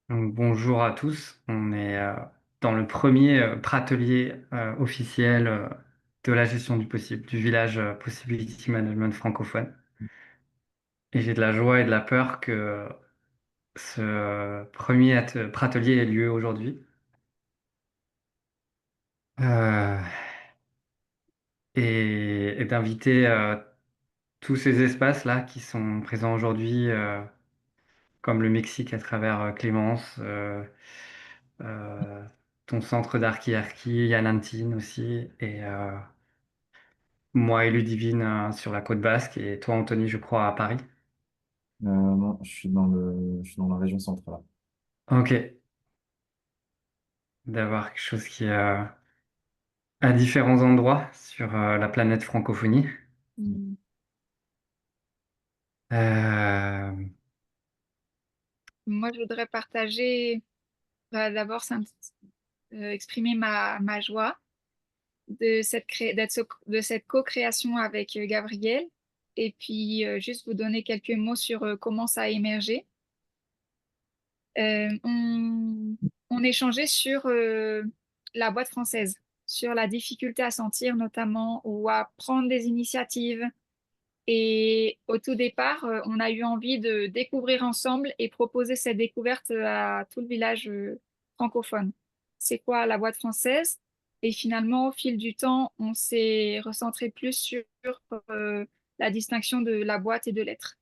Donc, bonjour à tous, on est dans le premier pratelier officiel de la gestion du possible, du village Possibility Management francophone. Et j'ai de la joie et de la peur que ce premier pratelier ait lieu aujourd'hui. Euh, et d'inviter tous ces espaces-là qui sont présents aujourd'hui, comme le Mexique à travers Clémence, euh, ton centre d'Arki Yalantine aussi, et moi et Ludivine sur la côte basque, et toi Anthony, je crois, à Paris. Non, je suis dans la région centrale. Ok, d'avoir quelque chose qui est à différents endroits sur la planète francophonie. Mm. Euh, Moi, je voudrais partager, d'abord, exprimer ma joie de cette co-création avec Gabriel, et puis juste vous donner quelques mots sur comment ça a émergé. On échangeait sur la boîte française, sur la difficulté à sentir notamment ou à prendre des initiatives. Et au tout départ, on a eu envie de découvrir ensemble et proposer cette découverte à tout le village francophone. C'est quoi la boîte française? Et finalement, au fil du temps, on s'est recentré plus sur euh, la distinction de la boîte et de l'être.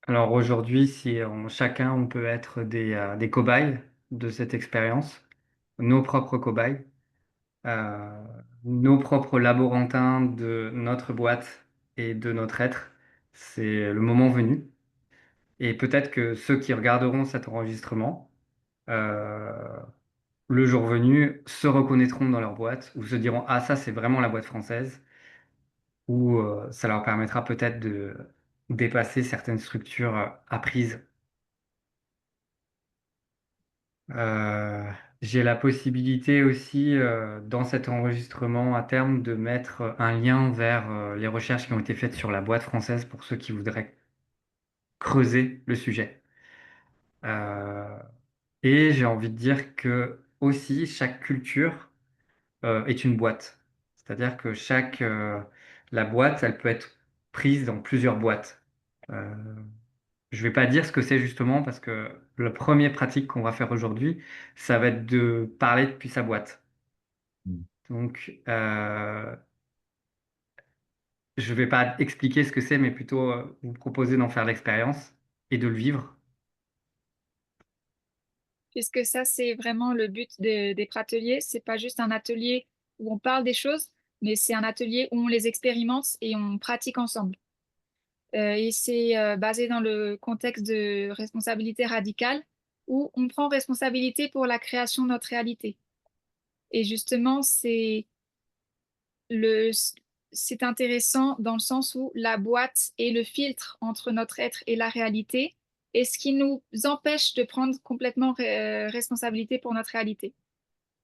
alors aujourd'hui, si chacun on peut être des cobayes de cette expérience, nos propres cobayes, euh, nos propres laborantins de notre boîte et de notre être, c'est le moment venu. Et peut-être que ceux qui regarderont cet enregistrement, euh, le jour venu, se reconnaîtront dans leur boîte ou se diront, ah, ça, c'est vraiment la boîte française, ou ça leur permettra peut-être de dépasser certaines structures apprises. Euh, j'ai la possibilité aussi, dans cet enregistrement à terme, de mettre un lien vers les recherches qui ont été faites sur la boîte française pour ceux qui voudraient creuser le sujet. Euh, et j'ai envie de dire que aussi chaque culture est une boîte. C'est-à-dire que la boîte, elle peut être prise dans plusieurs boîtes. Euh, je vais pas dire ce que c'est justement parce que la première pratique qu'on va faire aujourd'hui, ça va être de parler depuis sa boîte. Mm. Donc, je vais pas expliquer ce que c'est, mais plutôt vous proposer d'en faire l'expérience et de le vivre. Puisque ça, c'est vraiment le but des prateliers. C'est pas juste un atelier où on parle des choses, mais c'est un atelier où on les expérimente et on pratique ensemble. Et c'est basé dans le contexte de responsabilité radicale où on prend responsabilité pour la création de notre réalité. Et justement, le, c'est intéressant dans le sens où la boîte est le filtre entre notre être et la réalité et ce qui nous empêche de prendre complètement responsabilité pour notre réalité.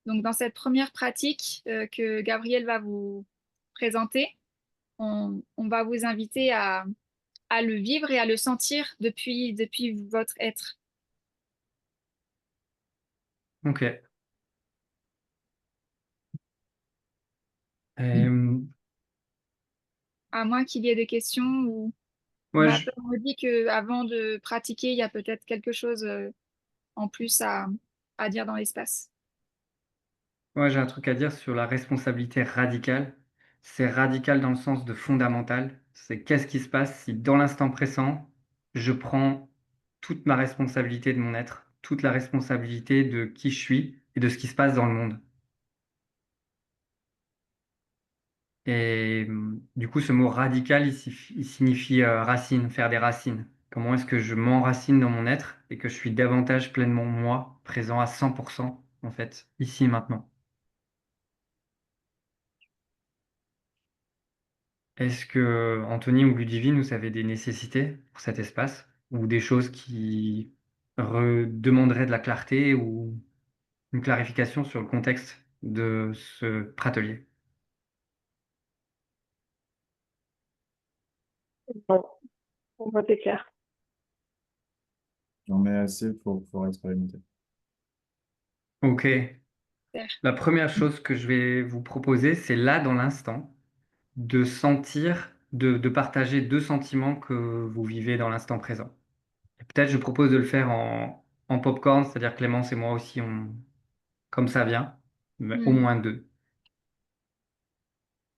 Donc, dans cette première pratique que Gabriel va vous présenter, on va vous inviter à le vivre et à le sentir depuis votre être. Ok. Euh, À moins qu'il y ait des questions ou moi, ma peur me dit que avant de pratiquer, il y a peut-être quelque chose en plus à dire dans l'espace. Moi, j'ai un truc à dire sur la responsabilité radicale. C'est radical dans le sens de fondamental. C'est qu'est-ce qui se passe si dans l'instant présent, je prends toute ma responsabilité de mon être, toute la responsabilité de qui je suis et de ce qui se passe dans le monde. Et du coup, ce mot radical, il signifie racine, faire des racines. Comment est-ce que je m'enracine dans mon être et que je suis davantage pleinement moi, présent à 100%, en fait, ici et maintenant. Est-ce que Anthony ou Ludivine, vous avez des nécessités pour cet espace ou des choses qui demanderaient de la clarté ou une clarification sur le contexte de ce atelier? Non, on voit c'est clair. J'en mets assez pour expérimenter. Ok. Super. La première chose que je vais vous proposer, c'est là, dans l'instant, de sentir, de partager deux sentiments que vous vivez dans l'instant présent. Et peut-être je propose de le faire en popcorn, c'est-à-dire Clémence et moi aussi, comme ça vient, mais au Hmm. moins deux.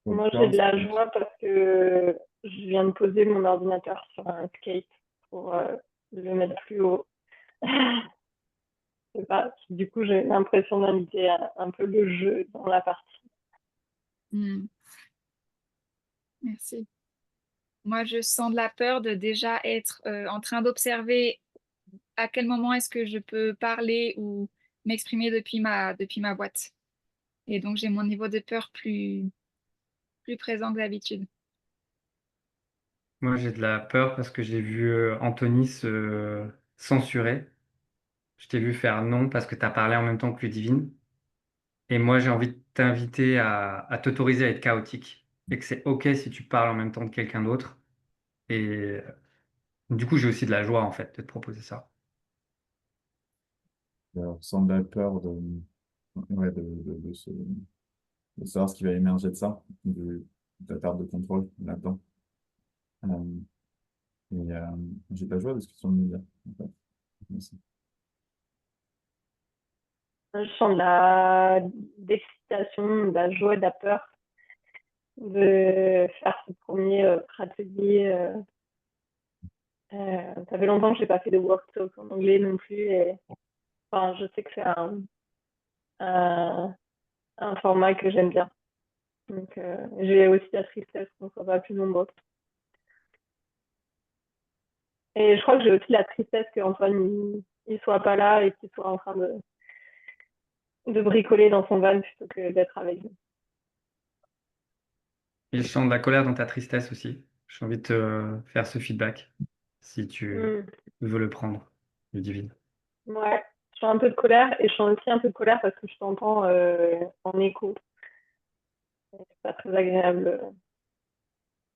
Moi, j'ai Popcorn, de ça la peut être- joie parce que je viens de poser mon ordinateur sur un skate pour le mettre plus haut. Je sais pas, du coup, j'ai l'impression d'inviter un peu le jeu dans la partie. Hmm. Merci. Moi, je sens de la peur de déjà être en train d'observer à quel moment est-ce que je peux parler ou m'exprimer depuis ma boîte. Et donc, j'ai mon niveau de peur plus présent que d'habitude. Moi, j'ai de la peur parce que j'ai vu Anthony se censurer. Je t'ai vu faire non parce que tu as parlé en même temps que Ludivine. Et moi, j'ai envie de t'inviter à t'autoriser à être chaotique. Et que c'est OK si tu parles en même temps que quelqu'un d'autre. Et du coup, j'ai aussi de la joie, en fait, de te proposer ça. sans de la peur ouais, de savoir ce qui va émerger de ça, de la perte de contrôle là-dedans. Euh, j'ai pas joué à la discussion de médias, en fait. Merci. Je sens de la d'excitation, de la joie, de la peur de faire ce premier atelier. Ça fait longtemps que j'ai pas fait de workshop en anglais non plus. Et, enfin, je sais que c'est un, un format que j'aime bien. Donc, j'ai aussi la tristesse qu'on soit pas plus nombreux. Et je crois que j'ai aussi la tristesse qu'Antoine il soit pas là et qu'il soit en train de bricoler dans son van plutôt que d'être avec nous. Et je sens de la colère dans ta tristesse aussi. J'ai envie de te faire ce feedback, si tu Mm. veux le prendre, Ludivine. Ouais, je sens un peu de colère et je sens aussi un peu de colère parce que je t'entends en écho. C'est pas très agréable.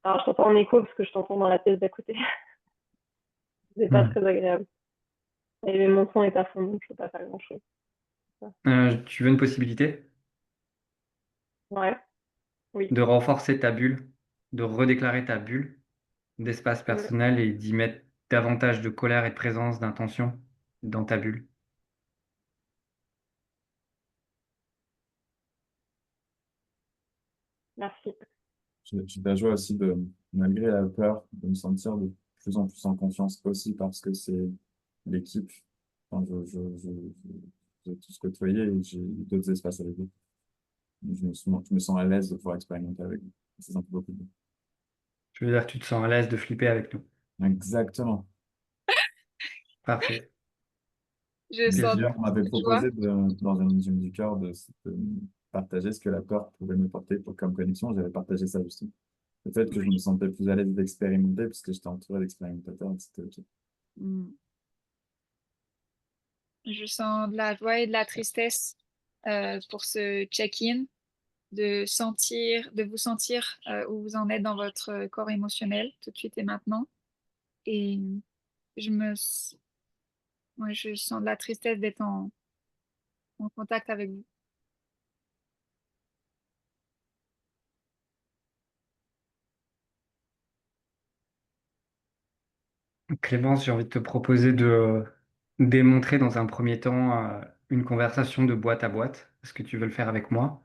Alors, je t'entends en écho parce que je t'entends dans la pièce d'à côté. C'est pas Hmm. très agréable. Et mon son est à fond, donc je peux pas faire grand-chose. Tu veux une possibilité Ouais, oui. de renforcer ta bulle, de redéclarer ta bulle d'espace Mm. personnel et d'y mettre davantage de colère et de présence, d'intention dans ta bulle. Merci. J'ai de la joie aussi malgré la peur, de me sentir de plus en plus en confiance aussi parce que c'est l'équipe. Enfin, j'ai tous côtoyé et j'ai eu d'autres espaces avec eux. Je me sens à l'aise de pouvoir expérimenter avec eux. Ça fait beaucoup de bien. Je veux dire que tu te sens à l'aise de flipper avec nous. Exactement. Parfait. Je Et sens d'ailleurs, on m'avait de joie. proposé dans une gym du cœur de partager ce que la peur pouvait me porter comme connexion. J'avais partagé ça justement. Le fait que je me sentais plus à l'aise d'expérimenter parce que j'étais entouré d'expérimentateurs, et c'était OK. Mm. Je sens de la joie et de la tristesse pour ce check-in, de vous sentir où vous en êtes dans votre corps émotionnel tout de suite et maintenant. Et je me, s- ouais, je sens de la tristesse d'être en contact avec vous. Clémence, j'ai envie de te proposer de démontrer dans un premier temps une conversation de boîte à boîte. Est-ce que tu veux le faire avec moi?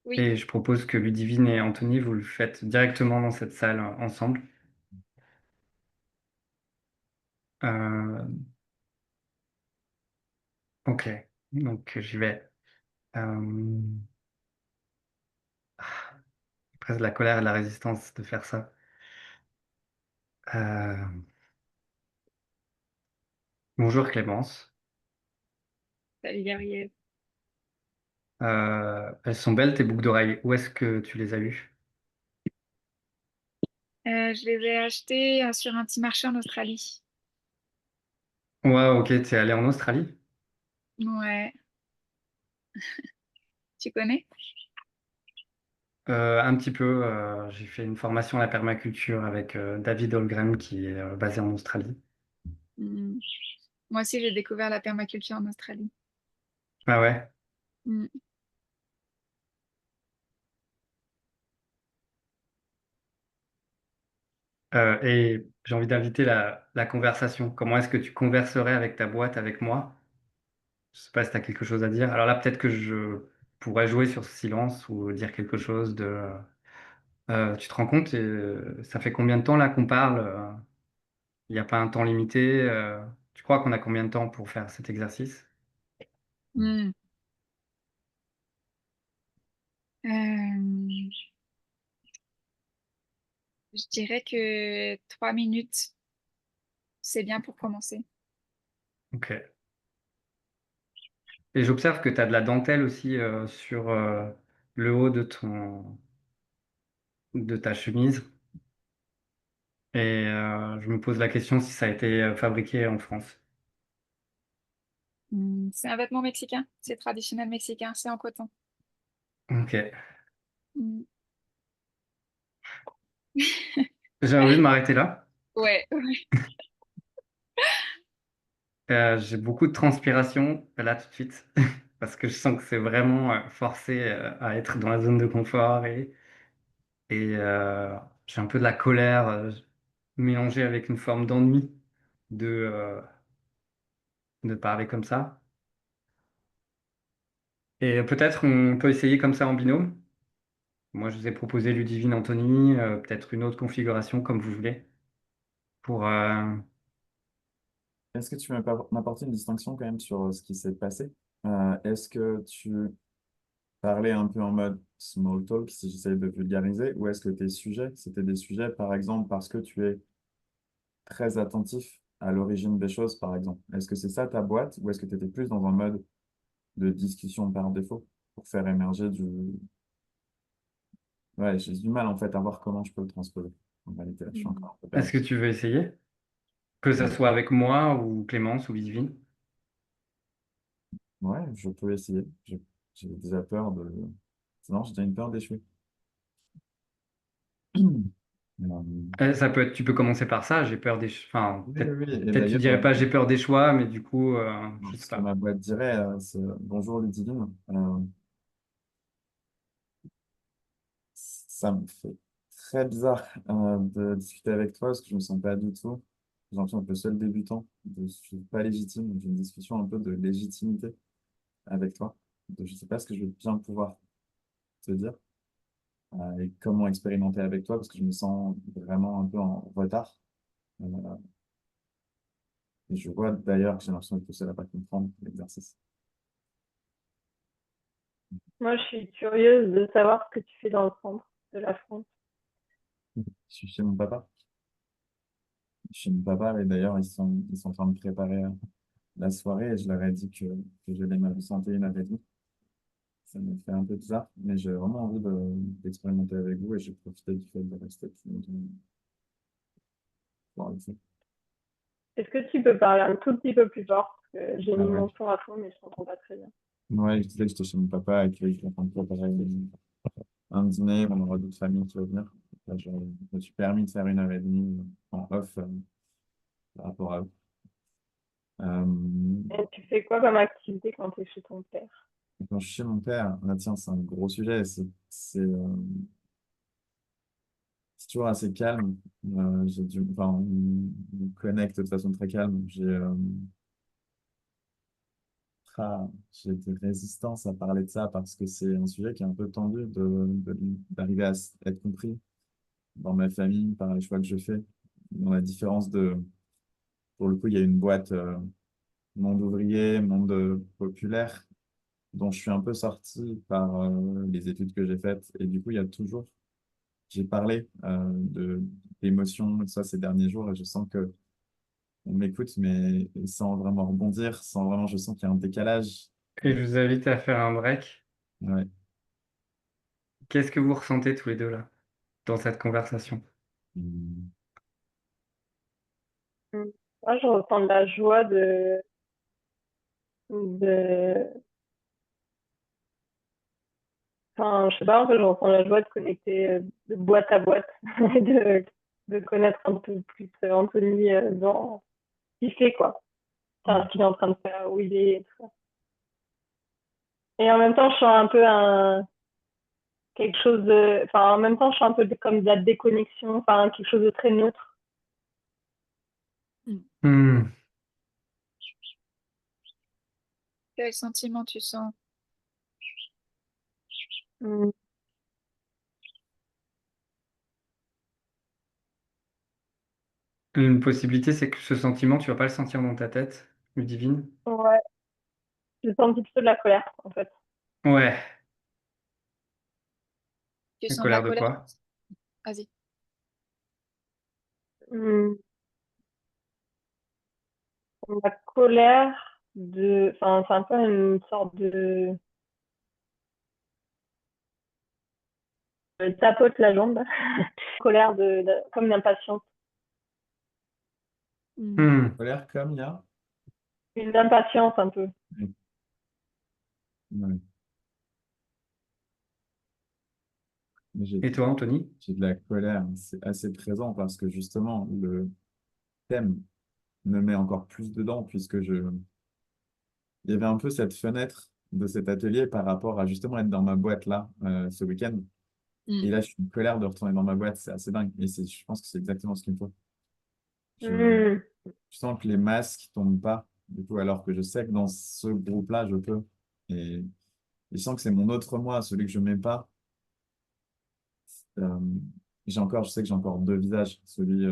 Oui, Et je propose que Ludivine et Anthony, vous le faites directement dans cette salle ensemble. Euh, ok, donc j'y vais. Euh, Presque de la colère et de la résistance de faire ça. Euh, Bonjour Clémence. salut Gabriel. Elles sont belles tes boucles d'oreilles. Où est-ce que tu les as eues? Je les ai achetés sur un petit marché en Australie. Ouais, ok, tu es allé en Australie? Ouais, tu connais? Un petit peu, j'ai fait une formation à la permaculture avec David Holmgren qui est basé en Australie. Mm. Moi aussi, j'ai découvert la permaculture en Australie. Ah ouais. Mm. Et j'ai envie d'inviter la conversation. Comment est-ce que tu converserais avec ta boîte, avec moi? Je sais pas si tu as quelque chose à dire. Alors là, peut-être que je pourrais jouer sur ce silence ou dire quelque chose de... tu te rends compte, ça fait combien de temps là qu'on parle? Il n'y a pas un temps limité. Tu crois qu'on a combien de temps pour faire cet exercice? Mm. Euh, je dirais que 3 minutes, c'est bien pour commencer. Ok. Et j'observe que tu as de la dentelle aussi sur le haut de ta chemise. Et je me pose la question si ça a été fabriqué en France. C'est un vêtement mexicain, c'est traditionnel mexicain, c'est en coton. Ok. Mm. J'ai envie de m'arrêter là. Ouais. J'ai beaucoup de transpiration là tout de suite parce que je sens que c'est vraiment forcé à être dans la zone de confort et j'ai un peu de la colère mélangée avec une forme d'ennui de parler comme ça. Et peut-être on peut essayer comme ça en binôme. Moi, je vous ai proposé Ludivine Anthony, peut-être une autre configuration comme vous voulez pour Est-ce que tu peux m'apporter une distinction quand même sur ce qui s'est passé? Est-ce que tu parlais un peu en mode small talk, si j'essaie de vulgariser, ou est-ce que tes sujets, c'était des sujets, par exemple, parce que tu es très attentif à l'origine des choses, par exemple? Est-ce que c'est ça ta boîte, ou est-ce que tu étais plus dans un mode de discussion par défaut pour faire émerger du... Ouais, j'ai du mal en fait à voir comment je peux le transposer. En réalité, là, je suis Mm. encore un peu est-ce que perdu. tu veux essayer? Que ça soit avec moi ou Clémence ou Ludivine. Ouais, je peux essayer. J'ai déjà peur de... Sinon, j'ai déjà une peur d'échouer. Ça peut être, tu peux commencer par ça, j'ai peur des... Enfin, Oui, peut-être oui, oui. Et peut-être tu d'ailleurs, dirais pas j'ai peur des choix, mais du coup, je sais ce que pas. ma boîte dirait, c'est bonjour Ludivine. Ça me fait très bizarre de discuter avec toi parce que je me sens pas du tout. J'ai l'impression d'être le seul débutant. Je suis pas légitime. J'ai une discussion un peu de légitimité avec toi. Donc, je sais pas ce que je vais bien pouvoir te dire et comment expérimenter avec toi parce que je me sens vraiment un peu en retard. Euh, et je vois d'ailleurs que j'ai l'impression d'être le seul à pas comprendre l'exercice. Moi, je suis curieuse de savoir ce que tu fais dans le centre de la France. Je suis chez mon papa. Je suis chez mon papa et d'ailleurs ils sont en train de préparer la soirée et je leur ai dit que je l'aimais absenter une heure et demie. Ça me fait un peu bizarre, mais j'ai vraiment envie d'expérimenter avec vous et j'ai profité du fait de rester plus longtemps pour avec vous. Est-ce que tu peux parler un tout petit peu plus fort? Parce que j'ai Ah mis ouais. mon son à fond, mais je t'entends pas très bien. Ouais, je disais que j'étais chez mon papa et que j'étais en train de préparer un dîner, on aura d'autres familles qui vont venir. Là, je me suis permis de faire une heure et demie en off par rapport à eux. Euh, Et tu fais quoi comme activité quand tu es chez ton père? Quand je suis chez mon père, là, tiens, c'est un gros sujet, c'est toujours assez calme. Enfin, on connecte de façon très calme. J'ai de résistance à parler de ça parce que c'est un sujet qui est un peu tendu d'arriver à être compris dans ma famille par les choix que je fais. Dans la différence pour le coup, il y a une boîte monde ouvrier, monde populaire dont je suis un peu sorti par les études que j'ai faites. Et du coup, j'ai parlé d'émotions, et ça ces derniers jours, et je sens que on m'écoute, mais sans vraiment rebondir, sans vraiment, je sens qu'il y a un décalage. Et je vous invite à faire un break. Ouais. Qu'est-ce que vous ressentez tous les deux là, dans cette conversation? Hum, Hmm. Moi, je ressens de la joie de, enfin, je sais pas, en fait, je ressens la joie de connecter de boîte à boîte et de connaître un peu plus Anthony dans ce qu'il fait, quoi. Enfin, ce qu'il est en train de faire, où il est, et tout ça. Et en même temps, je sens un peu quelque chose de, enfin, en même temps, je sens un peu comme de la déconnexion, enfin, quelque chose de très neutre. Hmm. Quel sentiment tu sens? Mm. Une possibilité, c'est que ce sentiment, tu vas pas le sentir dans ta tête, Ludivine. Ouais, je sens un petit peu de la colère, en fait. Ouais, Tu la sens de la colère de colère? quoi? Vas-y. Mm. La colère enfin, c'est un peu une sorte de, tapote la jambe, colère comme une impatience. Hmm. Colère comme il y a. Une impatience un peu. Oui. Ouais. Mais Et toi, Anthony? j'ai de la colère, c'est assez présent parce que justement, le thème me met encore plus dedans puisque il y avait un peu cette fenêtre de cet atelier par rapport à justement être dans ma boîte là, ce week-end. Et Mm. là, je suis en colère de retourner dans ma boîte, c'est assez dingue. Et je pense que c'est exactement ce qu'il me faut. Je, Mm. je sens que les masques tombent pas, du coup, alors que je sais que dans ce groupe-là, je peux. Et je sens que c'est mon autre moi, celui que je mets pas. Euh, je sais que j'ai encore deux visages, celui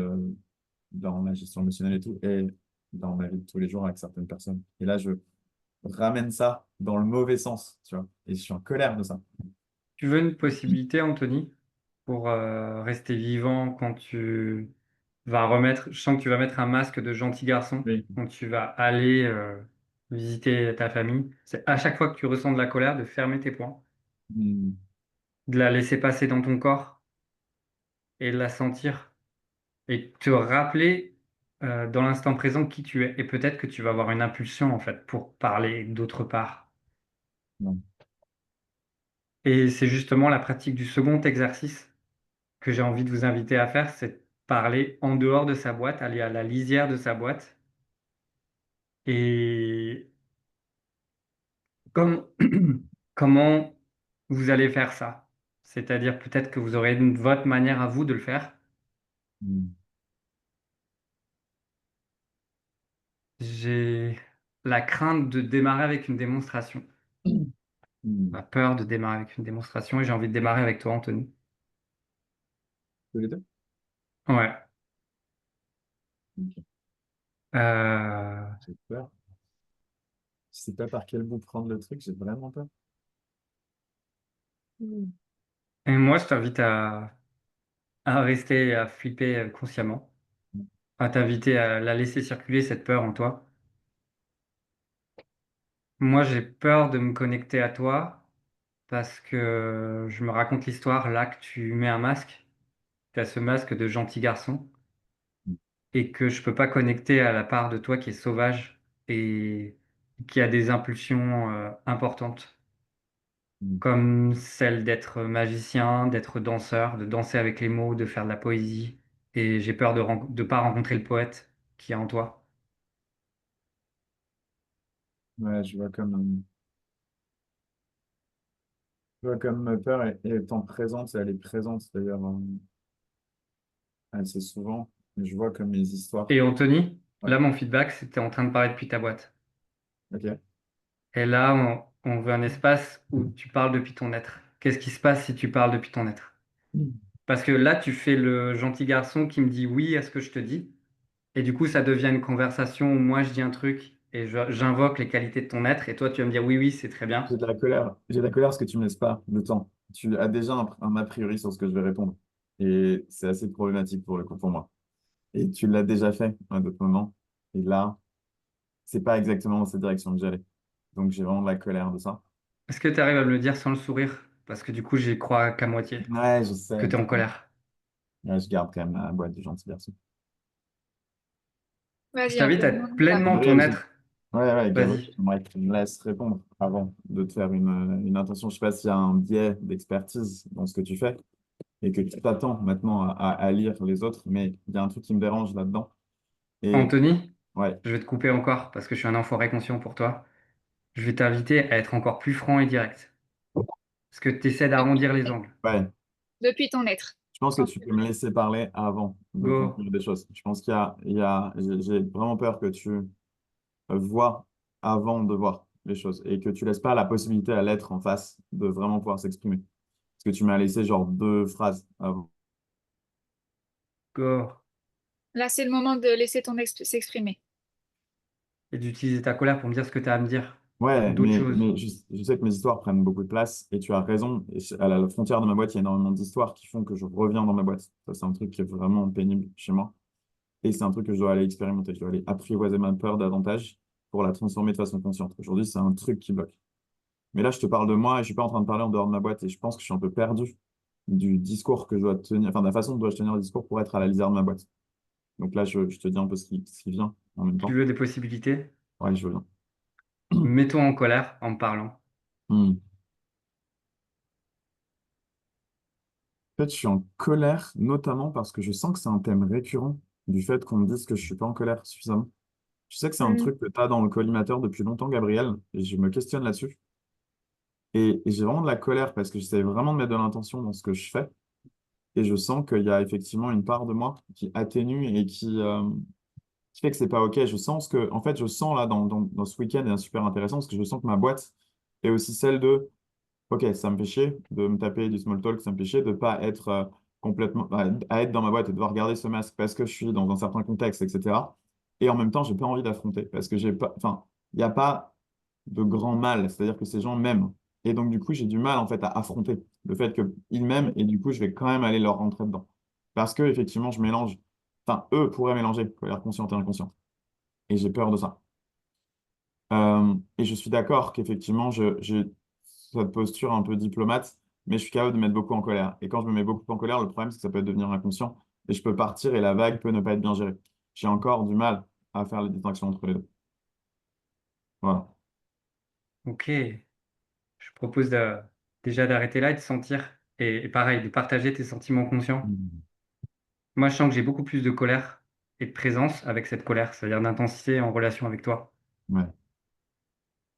dans ma gestion émotionnelle et tout, et dans ma vie de tous les jours avec certaines personnes. Et là, je ramène ça dans le mauvais sens, tu vois. Et je suis en colère de ça. Tu veux une possibilité, Anthony, pour rester vivant quand tu vas remettre, je sens que tu vas mettre un masque de gentil garçon Oui. quand tu vas aller visiter ta famille. C'est à chaque fois que tu ressens de la colère, de fermer tes poings, Hmm. de la laisser passer dans ton corps et de la sentir et te rappeler dans l'instant présent qui tu es. Et peut-être que tu vas avoir une impulsion en fait pour parler d'autre part. Non. Et c'est justement la pratique du second exercice que j'ai envie de vous inviter à faire, c'est de parler en dehors de sa boîte, aller à la lisière de sa boîte. Et comme- comment vous allez faire ça? C'est-à-dire peut-être que vous aurez votre manière à vous de le faire. Hmm. J'ai la crainte de démarrer avec une démonstration, Hmm. la peur de démarrer avec une démonstration, et j'ai envie de démarrer avec toi, Anthony. Tous les deux? Ouais. Ok. Euh, J'ai peur. Je sais pas par quel bout prendre le truc, j'ai vraiment peur. Mm. et moi, je t'invite à rester, à flipper consciemment, à t'inviter à la laisser circuler, cette peur en toi. Moi, j'ai peur de me connecter à toi parce que je me raconte l'histoire là que tu mets un masque, tu as ce masque de gentil garçon et que je peux pas connecter à la part de toi qui est sauvage et qui a des impulsions importantes, Hmm. comme celle d'être magicien, d'être danseur, de danser avec les mots, de faire de la poésie. Et j'ai peur de pas rencontrer le poète qui est en toi. Ouais, je vois comme ma peur étant présente, et elle est présente d'ailleurs assez souvent. Et je vois comme mes histoires. Et Anthony, Ouais, là, mon feedback, c'était en train de parler depuis ta boîte. ok. Et là, on veut un espace où tu parles depuis ton être. Qu'est-ce qui se passe si tu parles depuis ton être? Hmm. Parce que là, tu fais le gentil garçon qui me dit oui à ce que je te dis. Et du coup, ça devient une conversation où moi, je dis un truc et j'invoque les qualités de ton être. Et toi, tu vas me dire oui, oui, c'est très bien. J'ai de la colère. J'ai de la colère parce que tu me laisses pas le temps. Tu as déjà un a priori sur ce que je vais répondre. Et c'est assez problématique pour le coup pour moi. Et tu l'as déjà fait à d'autres moments. Et là, c'est pas exactement dans cette direction que j'allais. Donc j'ai vraiment de la colère de ça. Est-ce que tu arrives à me le dire sans le sourire? Parce que du coup, j'y crois qu'à moitié, Ouais, je que sais. tu es en colère. Ouais, je garde quand même la boîte de gentil garçon. Je Vas-y, t'invite à Anthony, être on y va. pleinement Vrai ton aussi. être. Ouais, Gabriel, Vas-y. j'aimerais que tu me laisses répondre avant de te faire une intention. Je sais pas s'il y a un biais d'expertise dans ce que tu fais et que tu t'attends maintenant à lire les autres, mais il y a un truc qui me dérange là-dedans. Et Anthony, ouais, je vais te couper encore parce que je suis un enfoiré conscient pour toi. Je vais t'inviter à être encore plus franc et direct. Parce que tu essaies d'arrondir les angles. ouais, Depuis ton être. je pense que Quand tu tu peux me laisser parler avant de Go. conclure des choses. Je pense j'ai vraiment peur que tu vois avant de voir les choses et que tu laisses pas la possibilité à l'être en face de vraiment pouvoir s'exprimer. Parce que tu m'as laissé genre 2 phrases avant. Go. Là, c'est le moment de laisser s'exprimer. Et d'utiliser ta colère pour me dire ce que tu as à me dire. Ou Ouais, d'autres choses. mais je sais que mes histoires prennent beaucoup de place et tu as raison. Et à la frontière de ma boîte, il y a énormément d'histoires qui font que je reviens dans ma boîte. Ça, c'est un truc qui est vraiment pénible chez moi. Et c'est un truc que je dois aller expérimenter. Je dois aller apprivoiser ma peur davantage pour la transformer de façon consciente. Aujourd'hui, c'est un truc qui bloque. Mais là, je te parle de moi et je suis pas en train de parler en dehors de ma boîte et je pense que je suis un peu perdu du discours que je dois tenir, enfin, de la façon dont je dois tenir le discours pour être à la lisière de ma boîte. Donc là, je te dis un peu ce qui vient en même Tu temps. veux des possibilités? Ouais, je veux bien. Mets-toi en colère en me parlant. Hmm. En fait, je suis en colère, notamment parce que je sens que c'est un thème récurrent du fait qu'on me dise que je suis pas en colère suffisamment. Je sais que c'est un Mm. truc que tu as dans le collimateur depuis longtemps, Gabriel, et je me questionne là-dessus. Et j'ai vraiment de la colère parce que j'essaie vraiment de mettre de l'intention dans ce que je fais. Et je sens qu'il y a effectivement une part de moi qui atténue et qui fait que c'est pas OK. Je sens en fait, je sens là dans ce week-end, et super intéressant, parce que je sens que ma boîte est aussi celle de OK, ça me fait chier de me taper du small talk, ça me fait chier de pas être complètement à être dans ma boîte et devoir garder ce masque parce que je suis dans un certain contexte, etc. Et en même temps, j'ai pas envie d'affronter parce que j'ai pas, enfin, il n'y a pas de grand mal, c'est-à-dire que ces gens m'aiment. Et donc, du coup, j'ai du mal en fait à affronter le fait qu'ils m'aiment et du coup, je vais quand même aller leur rentrer dedans. Parce que effectivement, je mélange, enfin, eux pourraient mélanger colère consciente et inconsciente. Et j'ai peur de ça. Et je suis d'accord qu'effectivement, j'ai cette posture un peu diplomate, mais je suis capable de me mettre beaucoup en colère. Et quand je me mets beaucoup en colère, le problème, c'est que ça peut devenir inconscient et je peux partir et la vague peut ne pas être bien gérée. J'ai encore du mal à faire les distinctions entre les deux. Voilà. Ok. Je propose déjà d'arrêter là et de sentir, et pareil, de partager tes sentiments conscients. Mhm. Moi, je sens que j'ai beaucoup plus de colère et de présence avec cette colère, c'est-à-dire d'intensité en relation avec toi. Ouais.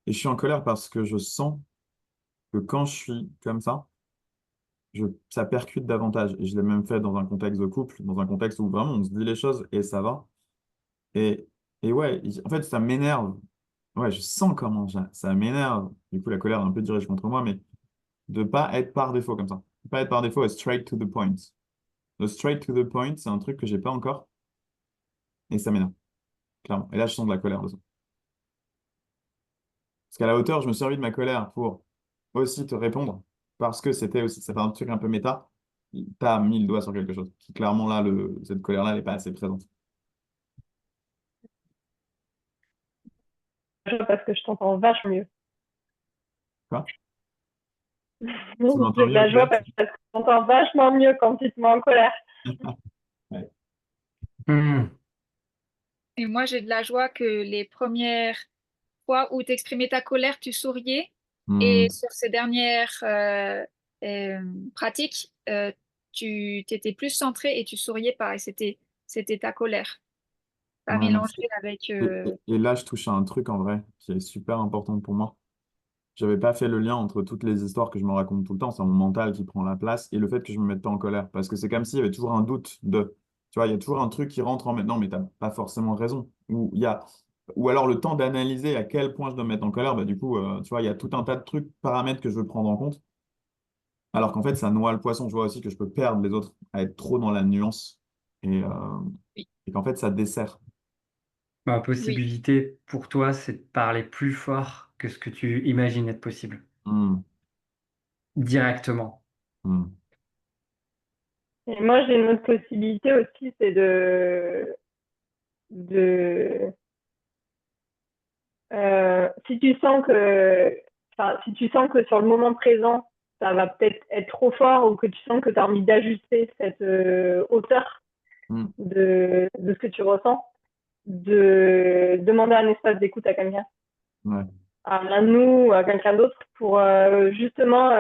Et je suis en colère parce que je sens que quand je suis comme ça percute davantage. Et je l'ai même fait dans un contexte de couple, dans un contexte où vraiment on se dit les choses et ça va. Et, et ouais, en fait, ça m'énerve. Ouais, je sens comment ça m'énerve. Du coup, la colère est un peu dirigée contre moi, mais de pas être par défaut comme ça. De pas être par défaut et straight to the point. Le straight to the point, c'est un truc que j'ai pas encore et ça m'énerve, clairement. Et là, je sens de la colère de ça. Parce qu'à la hauteur, je me suis servi de ma colère pour aussi te répondre parce que c'était aussi, ça fait un truc un peu méta. T'as mis le doigt sur quelque chose qui, clairement, là, cette colère-là, elle n'est pas assez présente. Parce que je t'entends vachement mieux. Quoi? Tu m'entends J'ai de mieux, la joie Claire? parce que je t'entends vachement mieux quand tu te mets en colère. Ouais. Hmm. Et moi, j'ai de la joie que les premières fois où tu exprimais ta colère, tu souriais. Et Hmm. sur ces dernières euh, pratiques, tu t'étais plus centré et tu souriais pas. Et c'était ta colère. Pas Ouais, mélangé merci. avec... Et là, je touche à un truc en vrai qui est super important pour moi. J'avais pas fait le lien entre toutes les histoires que je me raconte tout le temps, c'est mon mental qui prend la place, et le fait que je me mette pas en colère. Parce que c'est comme s'il y avait toujours un doute de. Tu vois, il y a toujours un truc qui rentre en maintenant, mais t'as pas forcément raison. Ou alors le temps d'analyser à quel point je dois me mettre en colère, bah, du coup, tu vois, il y a tout un tas de trucs, paramètres que je veux prendre en compte. Alors qu'en fait, ça noie le poisson. Je vois aussi que je peux perdre les autres à être trop dans la nuance et, euh, Oui, et qu'en fait, ça dessert. Ma oui, possibilité pour toi, c'est de parler plus fort que ce que tu imagines être possible. Hmm, Directement. hmm, Et moi, j'ai une autre possibilité aussi, c'est de si tu sens que, enfin, si tu sens que sur le moment présent, ça va peut-être être trop fort ou que tu sens que tu as envie d'ajuster cette hauteur hmm. de ce que tu ressens, de demander un espace d'écoute à quelqu'un, Ouais. à l'un de nous ou à quelqu'un d'autre, pour justement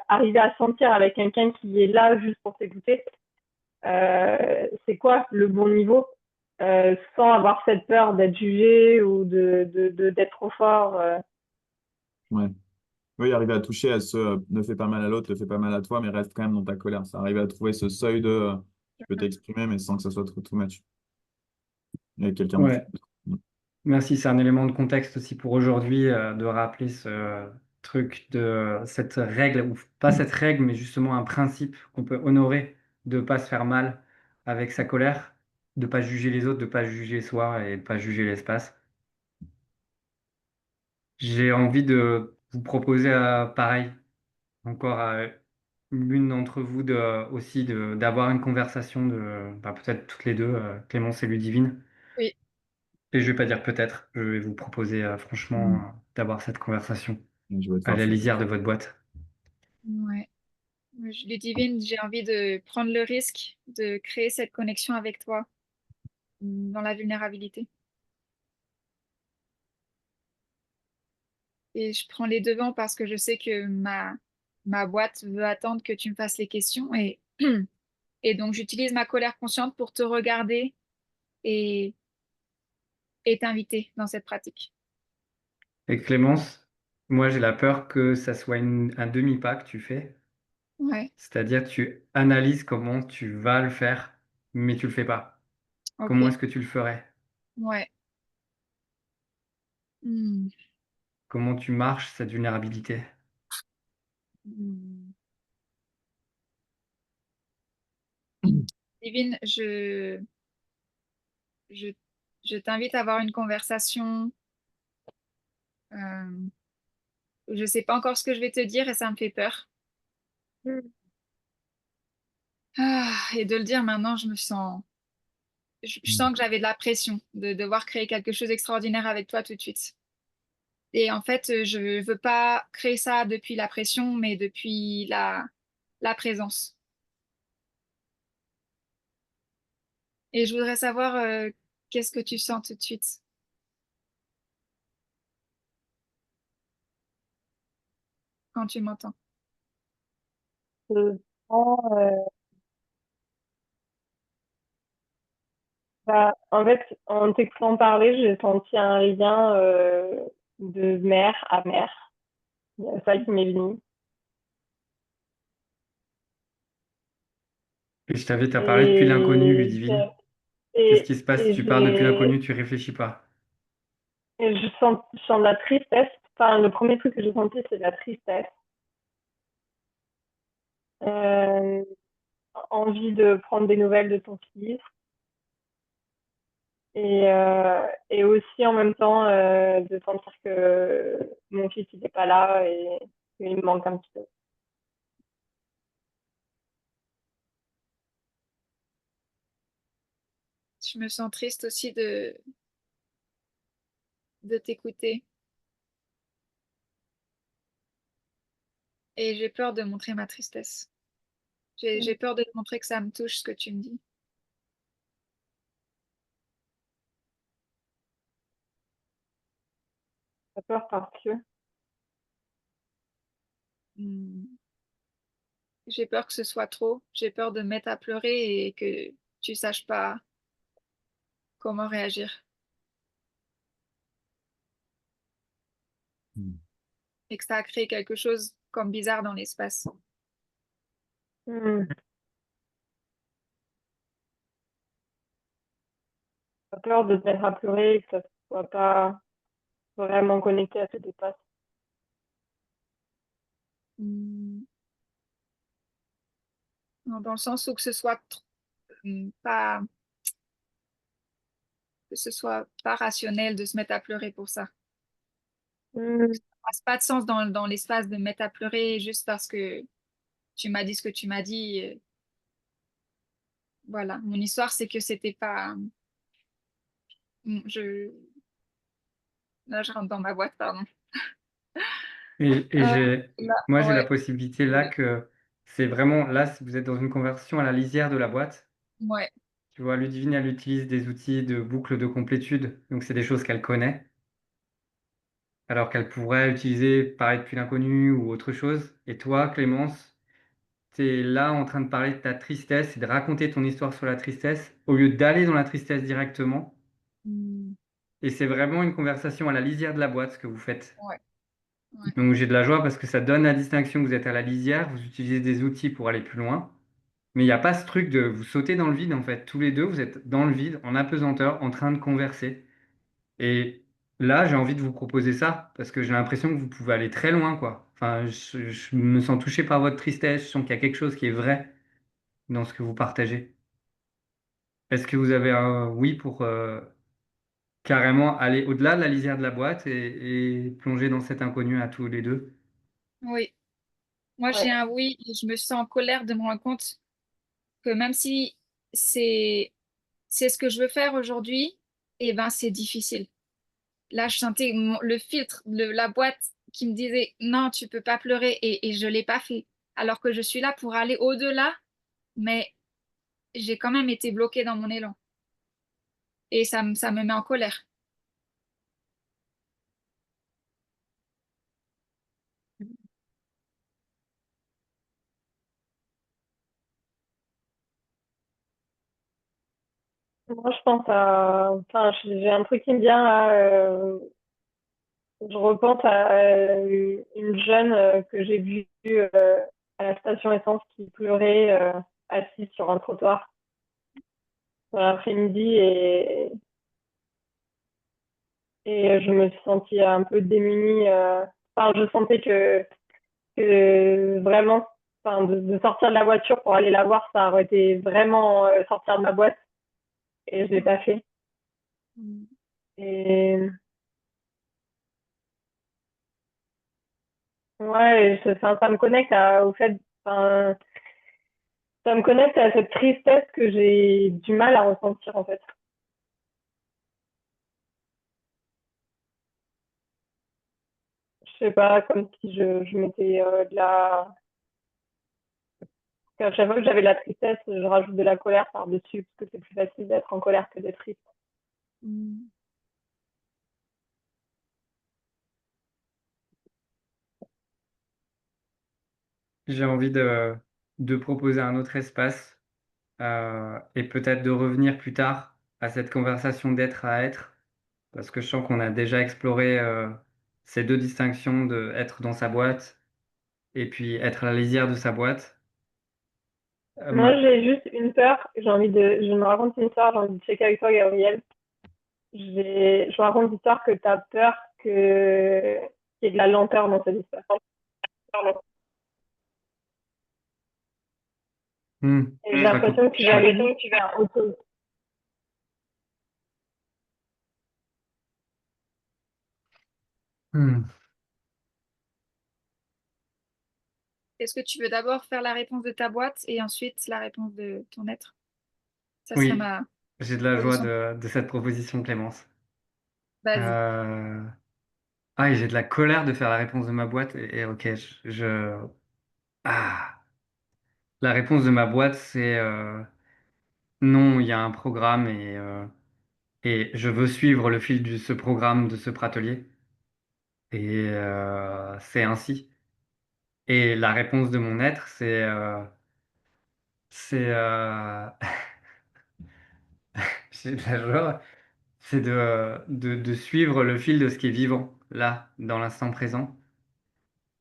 arriver à sentir avec quelqu'un qui est là juste pour t'écouter, c'est quoi le bon niveau, sans avoir cette peur d'être jugé ou d'être trop fort. Ouais. Oui, arriver à toucher à ce ne fais pas mal à l'autre, ne fais pas mal à toi, mais reste quand même dans ta colère. Ça arriver à trouver ce seuil de tu peux t'exprimer, mais sans que ça soit trop too much. Et quelqu'un de plus. Ouais, merci. C'est un élément de contexte aussi pour aujourd'hui de rappeler ce truc de cette règle, ou pas cette règle, mais justement un principe qu'on peut honorer de pas se faire mal avec sa colère, de pas juger les autres, de pas juger soi et de pas juger l'espace. J'ai envie de vous proposer pareil, encore à l'une d'entre vous aussi d'avoir une conversation bah, peut-être toutes les deux, Clémence et Ludivine. Oui, Et je vais pas dire peut-être, je vais vous proposer franchement Mm. d'avoir cette conversation Et je vais te à faire la chaud. lisière de votre boîte. ouais. Ludivine, j'ai envie de prendre le risque de créer cette connexion avec toi dans la vulnérabilité. Et je prends les devants parce que je sais que ma boîte veut attendre que tu me fasses les questions et donc j'utilise ma colère consciente pour te regarder et, et t'inviter dans cette pratique. Et Clémence, moi j'ai la peur que ça soit un demi-pas que tu fais, Ouais, c'est-à-dire tu analyses comment tu vas le faire, mais tu le fais pas. Comment ok, est-ce que tu le ferais? ouais. Hmm. Comment tu marches cette vulnérabilité? Hmm. Divine, je, je t'invite à avoir une conversation. euh, je sais pas encore ce que je vais te dire et ça me fait peur. Et de le dire maintenant, je Mm. sens que j'avais de la pression de devoir créer quelque chose d'extraordinaire avec toi tout de suite. Et en fait, je veux pas créer ça depuis la pression, mais depuis la présence. Et je voudrais savoir, qu'est-ce que tu sens tout de suite quand tu m'entends. Je sens, bah, en fait, en t'écoutant parler, j'ai senti un lien de mère à mère. Il y a ça qui m'est venu. Et je t'invite à parler depuis l'inconnu, Et, Ludivine. Qu'est-ce et, qui se passe si et, tu parles depuis j'ai, l'inconnu, tu réfléchis pas? et je sens de la tristesse. Enfin, le premier truc que j'ai senti, c'est de la tristesse. Euh, Envie de prendre des nouvelles de ton fils. Et aussi en même temps de sentir que mon fils n'était pas là et qu'il me manque un petit peu. Je me sens triste aussi de t'écouter. Et j'ai peur de montrer ma tristesse. J'ai peur de te montrer que ça me touche ce que tu me dis. J'ai peur parce que Hmm. J'ai peur que ce soit trop. J'ai peur de me mettre à pleurer et que tu saches pas comment réagir. Mm. Et que ça a créé quelque chose comme bizarre dans l'espace. hmm, j'ai peur de te mettre à pleurer et que ça ne soit pas vraiment connecté à ce dépasse. Hmm. Non, dans le sens où que ce soit pas, que ce soit pas rationnel de se mettre à pleurer pour ça. Hmm, Ça passe pas de sens dans l'espace de me mettre à pleurer juste parce que tu m'as dit ce que tu m'as dit. Voilà, mon histoire, c'est que c'était pas. Je... Là, je rentre dans ma boîte, pardon. Et Euh, là, moi j'ai la ouais, possibilité là que c'est vraiment, là si vous êtes dans une conversation à la lisière de la boîte, ouais, Tu vois, Ludivine, elle utilise des outils de boucle de complétude, donc c'est des choses qu'elle connaît, alors qu'elle pourrait utiliser pareil depuis l'inconnu ou autre chose. Et toi, Clémence, tu es là en train de parler de ta tristesse et de raconter ton histoire sur la tristesse, au lieu d'aller dans la tristesse directement. Mm. Et c'est vraiment une conversation à la lisière de la boîte, ce que vous faites. Ouais, ouais. Donc j'ai de la joie parce que ça donne la distinction que vous êtes à la lisière, vous utilisez des outils pour aller plus loin. Mais il n'y a pas ce truc de vous sauter dans le vide, en fait. Tous les deux, vous êtes dans le vide, en apesanteur, en train de converser. Et là, j'ai envie de vous proposer ça, parce que j'ai l'impression que vous pouvez aller très loin, quoi. Enfin, je me sens touché par votre tristesse, je sens qu'il y a quelque chose qui est vrai dans ce que vous partagez. Est-ce que vous avez un oui pour carrément aller au-delà de la lisière de la boîte et plonger dans cet inconnu à tous les deux? Oui, moi j'ai Ouais. un oui et je me sens en colère de me rendre compte que même si c'est c'est ce que je veux faire aujourd'hui, et ben c'est difficile. Là, je sentais le filtre de la boîte qui me disait non, tu peux pas pleurer et je l'ai pas fait. Alors que je suis là pour aller au-delà, mais j'ai quand même été bloquée dans mon élan et ça me met en colère. Moi, je pense à, enfin, j'ai un truc qui me vient là. Je repense à une jeune que j'ai vue à la station essence qui pleurait assise sur un trottoir dans l'après-midi et je me suis sentie un peu démunie. Enfin, je sentais que vraiment, enfin, de sortir de la voiture pour aller la voir, ça aurait été vraiment sortir de ma boîte et je l'ai pas fait. Mm. Et ouais, enfin, ça me connecte au fait, enfin, ça me connecte à cette tristesse que j'ai du mal à ressentir en fait. Je sais pas, comme si je mettais de la. À chaque fois que j'avais de la tristesse, je rajoute de la colère par-dessus, parce que c'est plus facile d'être en colère que d'être triste. Mm. J'ai envie de proposer un autre espace et peut-être de revenir plus tard à cette conversation d'être à être, parce que je sens qu'on a déjà exploré ces deux distinctions de être dans sa boîte et puis être à la lisière de sa boîte. Moi, j'ai juste une peur, je me raconte une histoire, j'ai envie de checker avec toi, Gabriel. Je me raconte l'histoire que tu as peur qu'il y ait de la lenteur dans cette histoire. Hmm, Et j'ai je raconte. l'impression que tu vas Ouais. aller vite vers autre chose. Hmm. Est-ce que tu veux d'abord faire la réponse de ta boîte et ensuite la réponse de ton être? Ça serait Oui, ma j'ai de la joie proposition. de cette proposition, Clémence. Vas-y. Euh, Ah, et j'ai de la colère de faire la réponse de ma boîte. Et ok, Ah, la réponse de ma boîte, c'est non, il y a un programme et je veux suivre le fil de ce programme, de ce pratelier. Et c'est ainsi. Et la réponse de mon être, c'est j'ai de la joie, c'est de suivre le fil de ce qui est vivant, là, dans l'instant présent,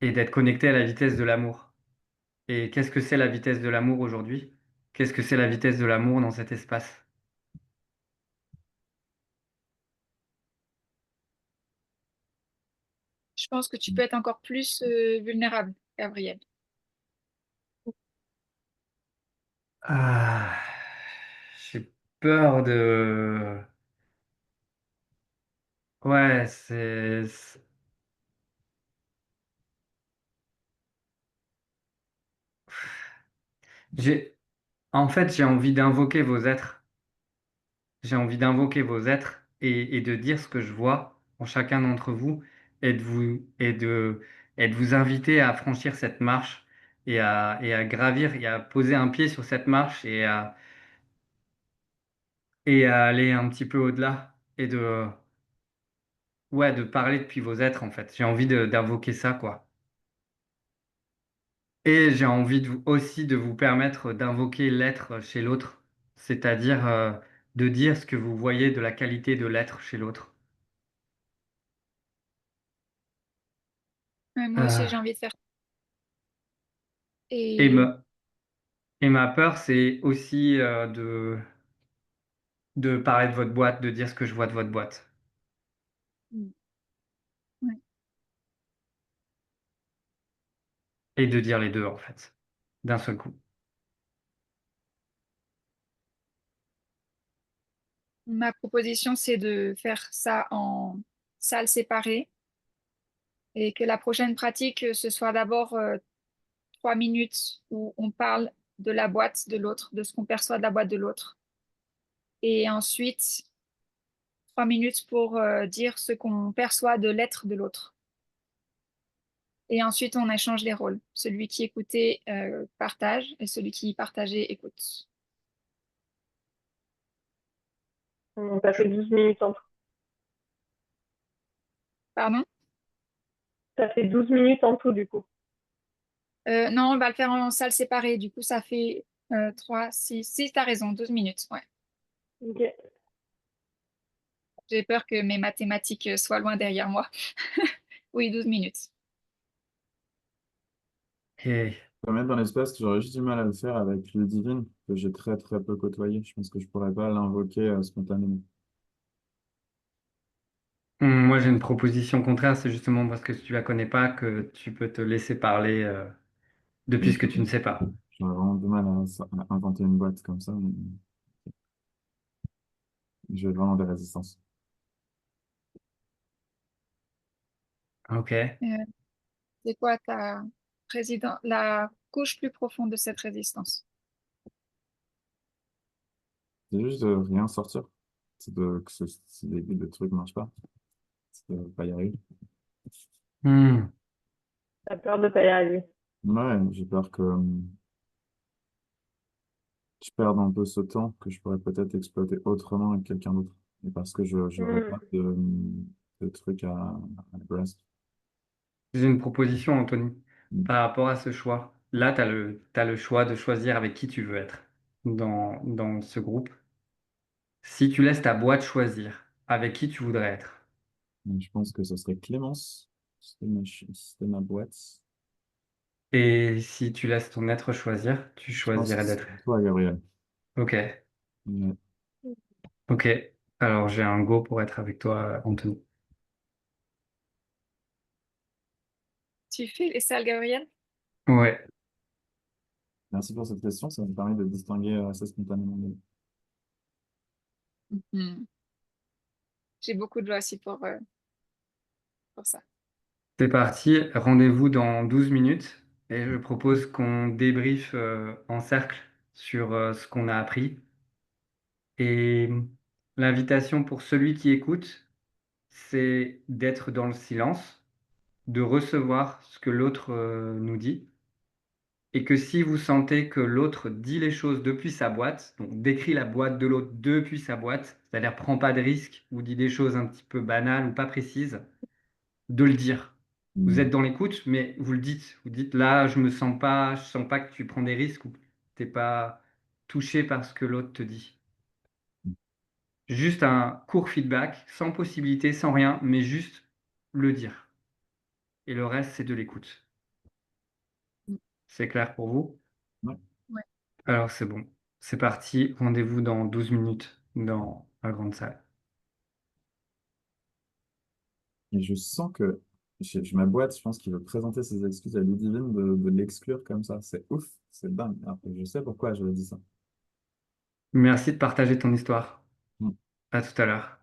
et d'être connecté à la vitesse de l'amour. Et qu'est-ce que c'est la vitesse de l'amour aujourd'hui? Qu'est-ce que c'est la vitesse de l'amour dans cet espace? Je pense que tu peux être encore plus vulnérable, Gabriel. Ah, j'ai peur de... Ouais, J'ai... En fait, j'ai envie d'invoquer vos êtres. J'ai envie d'invoquer vos êtres et de dire ce que je vois en chacun d'entre vous et et de vous inviter à franchir cette marche et à gravir et à poser un pied sur cette marche et à aller un petit peu au-delà et ouais, de parler depuis vos êtres en fait. J'ai envie d'invoquer ça, quoi. Et j'ai envie aussi de vous permettre d'invoquer l'être chez l'autre, c'est-à-dire de dire ce que vous voyez de la qualité de l'être chez l'autre. Moi aussi, Euh, j'ai envie de faire ça. et, Et ma, et ma peur, c'est aussi de parler de votre boîte, de dire ce que je vois de votre boîte. mm, ouais. Et de dire les deux, en fait, d'un seul coup. Ma proposition, c'est de faire ça en salle séparée et que la prochaine pratique, ce soit d'abord 3 minutes où on parle de la boîte de l'autre, de ce qu'on perçoit de la boîte de l'autre. Et ensuite, 3 minutes pour dire ce qu'on perçoit de l'être de l'autre. Et ensuite, on échange les rôles. Celui qui écoutait partage et celui qui partageait écoute. Ça fait 12 minutes en tout. Pardon? Ça fait 12 minutes en tout, du coup. Non, on va le faire en salle séparée. Du coup, ça fait 3, 6, 6, t'as raison, 12 minutes. Ouais. Ok. J'ai peur que mes mathématiques soient loin derrière moi. Oui, 12 minutes. Et Faut mettre dans l'espace que j'aurais juste du mal à le faire avec Ludivine, que j'ai très très peu côtoyé. Je pense que je pourrais pas l'invoquer spontanément. moi, j'ai une proposition contraire, c'est justement parce que tu la connais pas que tu peux te laisser parler depuis ce que tu ne sais pas. J'aurais vraiment du mal à inventer une boîte comme ça. Mais j'ai vraiment des résistances. Ok. Euh, c'est quoi la couche plus profonde de cette résistance? C'est juste de rien sortir. Si les trucs marchent pas, c'est de pas y arriver. Hmm. T'as peur de pas y arriver. Ouais, j'ai peur que je perde un peu ce temps que je pourrais peut-être exploiter autrement avec quelqu'un d'autre. Et parce que je n'aurais Hmm. pas de trucs à grasp. J'ai une proposition, Anthony, par rapport à ce choix. Là, t'as le choix de choisir avec qui tu veux être dans ce groupe. Si tu laisses ta boîte choisir avec qui tu voudrais être, Donc, je pense que ce serait Clémence. C'était ma boîte. et si tu laisses ton être choisir, tu Je pense que choisirais c'est d'être. toi, Gabriel. Ok, Ouais. ok. Alors j'ai un go pour être avec toi, Anthony. Tu fais les salles, Gabriel? Ouais, Merci pour cette question. Ça me permet de distinguer assez spontanément. Mhm. J'ai beaucoup de joie aussi pour ça. c'est parti. Rendez-vous dans 12 minutes et je propose qu'on débriefe en cercle sur ce qu'on a appris. Et l'invitation pour celui qui écoute, c'est d'être dans le silence, de recevoir ce que l'autre nous dit, et que si vous sentez que l'autre dit les choses depuis sa boîte, donc décrit la boîte de l'autre depuis sa boîte, c'est-à-dire prend pas de risque ou dit des choses un petit peu banales ou pas précises, de le dire. Vous êtes Mm. dans l'écoute, mais vous le dites. Vous dites là, je sens pas que tu prends des risques ou que t'es pas touché par ce que l'autre te dit. Juste un court feedback, sans possibilité, sans rien, mais juste le dire. Et le reste, c'est de l'écoute. Mm. C'est clair pour vous? Ouais. Ouais. Alors c'est bon. C'est parti. Rendez-vous dans 12 minutes dans la grande salle. Et je sens que ma boîte, je pense qu'il veut présenter ses excuses à Ludivine de l'exclure comme ça. C'est ouf, c'est dingue. Alors que je sais pourquoi je dis ça. Merci de partager ton histoire. Mm. À tout à l'heure.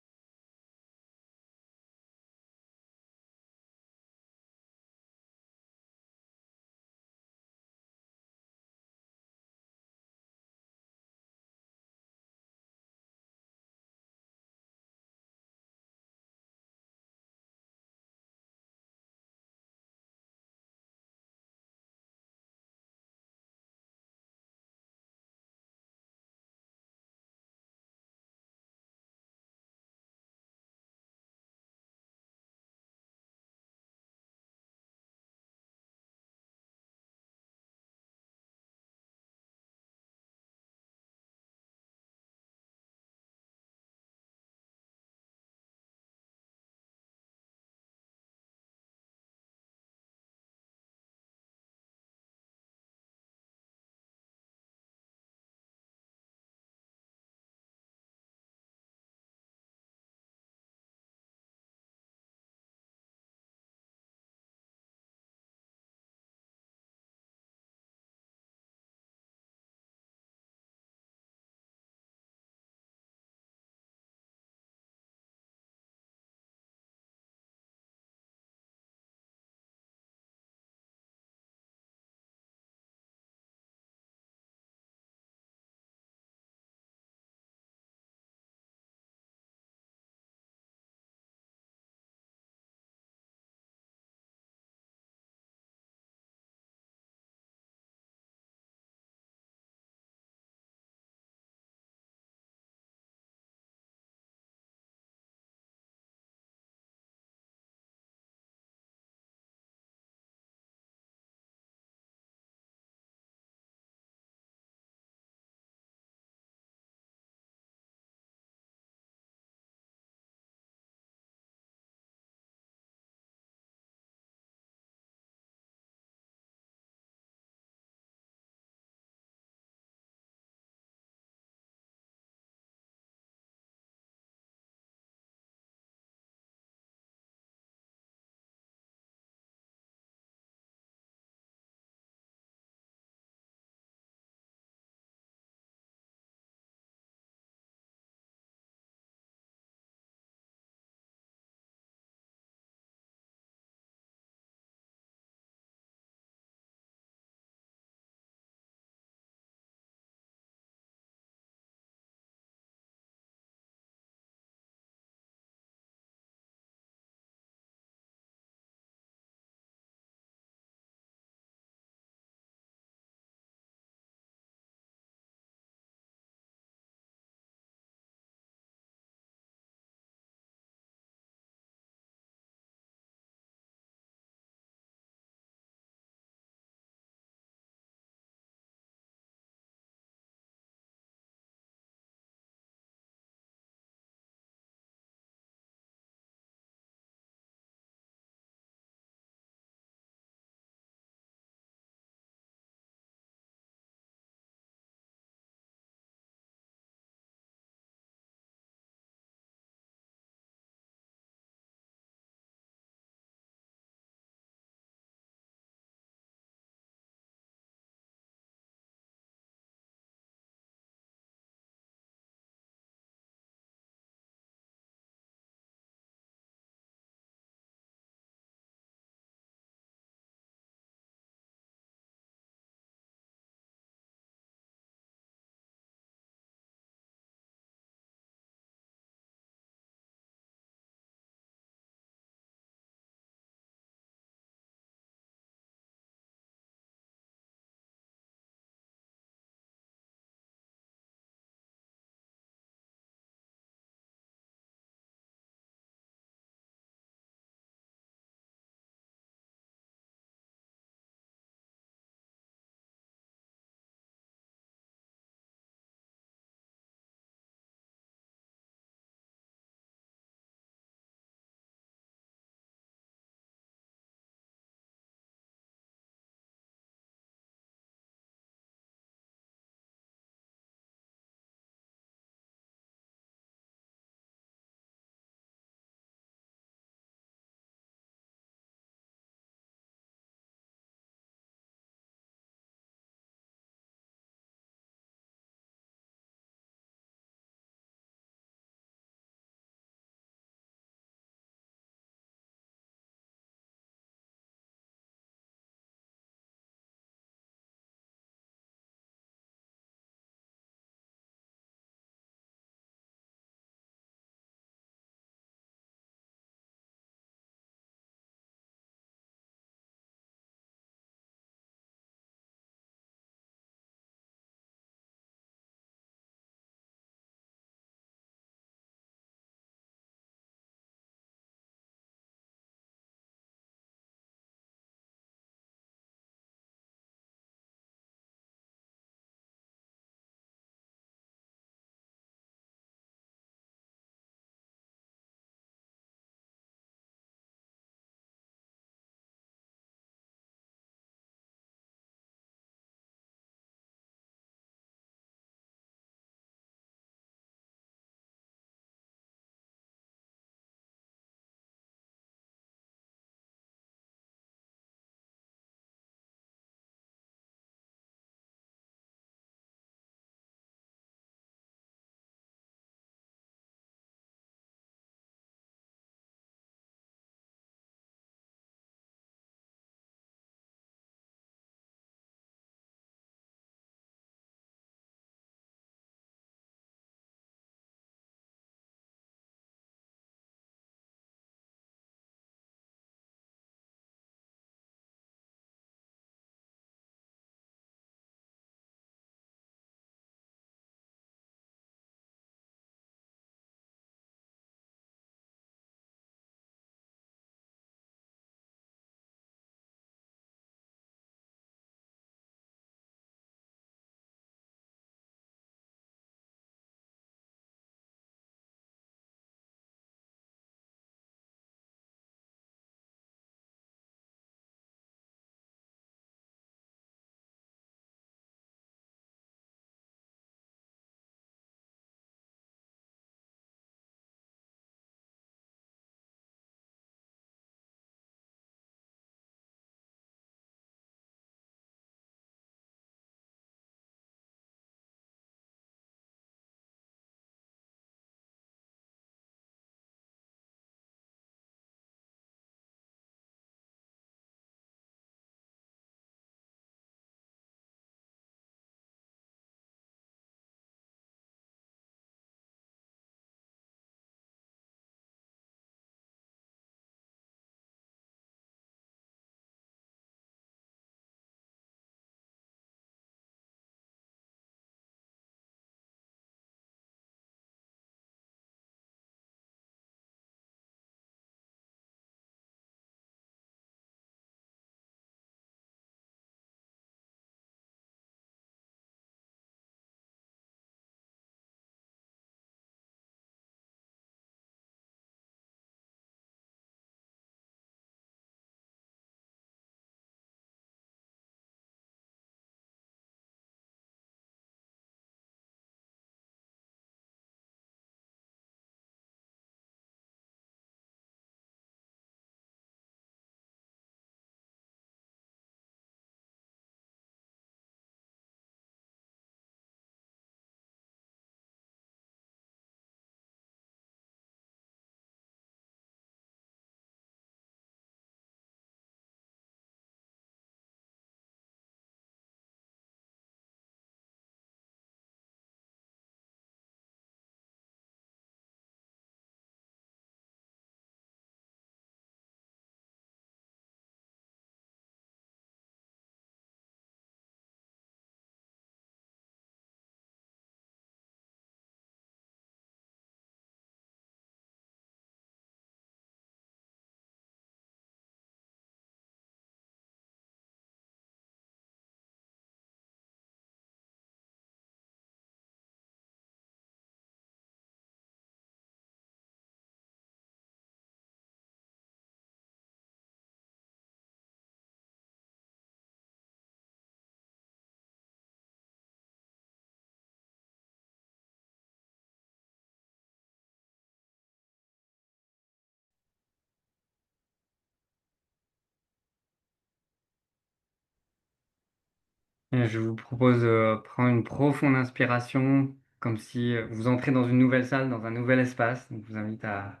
Et je vous propose de prendre une profonde inspiration, comme si vous entrez dans une nouvelle salle, dans un nouvel espace. Donc, je vous invite à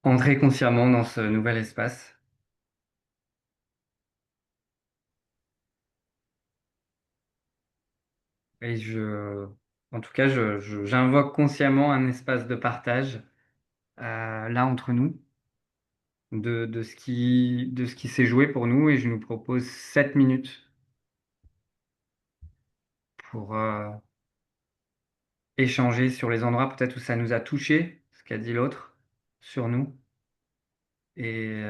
entrer consciemment dans ce nouvel espace. Et en tout cas, j'invoque consciemment un espace de partage là entre nous, de ce qui s'est joué pour nous. Et je nous propose 7 minutes pour échanger sur les endroits peut-être où ça nous a touché, ce qu'a dit l'autre sur nous. Et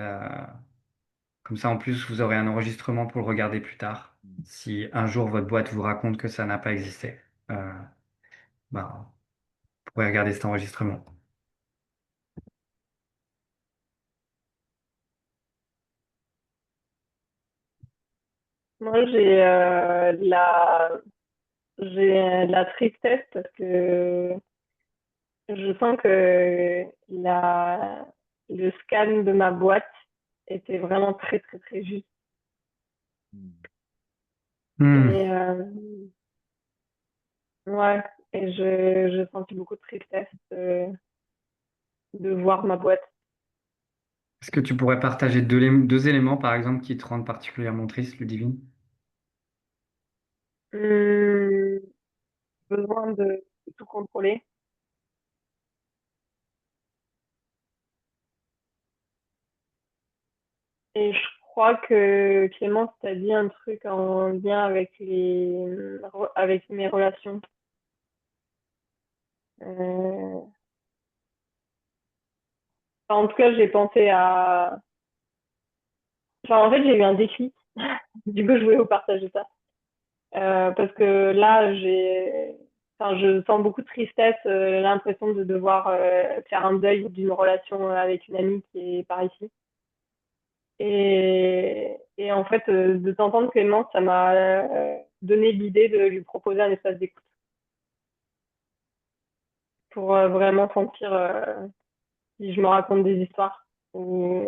comme ça, en plus, vous aurez un enregistrement pour le regarder plus tard. Si un jour votre boîte vous raconte que ça n'a pas existé, euh, bah, vous pourrez regarder cet enregistrement. Moi, j'ai de la tristesse parce que je sens que le scan de ma boîte était vraiment très, très, très juste. Hmm. Et ouais, et je sentis beaucoup de tristesse de voir ma boîte. Est-ce que tu pourrais partager deux éléments, par exemple, qui te rendent particulièrement triste, Ludivine? Hum, besoin de tout contrôler. Et je crois que Clémence t'a dit un truc en lien avec avec mes relations. Euh, en tout cas, j'ai pensé à. Enfin, en fait, j'ai eu un déclic. Du coup, je voulais vous partager ça. Parce que là, enfin, je sens beaucoup de tristesse, l'impression de devoir faire un deuil d'une relation avec une amie qui est par ici. Et en fait, de t'entendre Clémence, ça m'a donné l'idée de lui proposer un espace d'écoute pour vraiment sentir si je me raconte des histoires ou,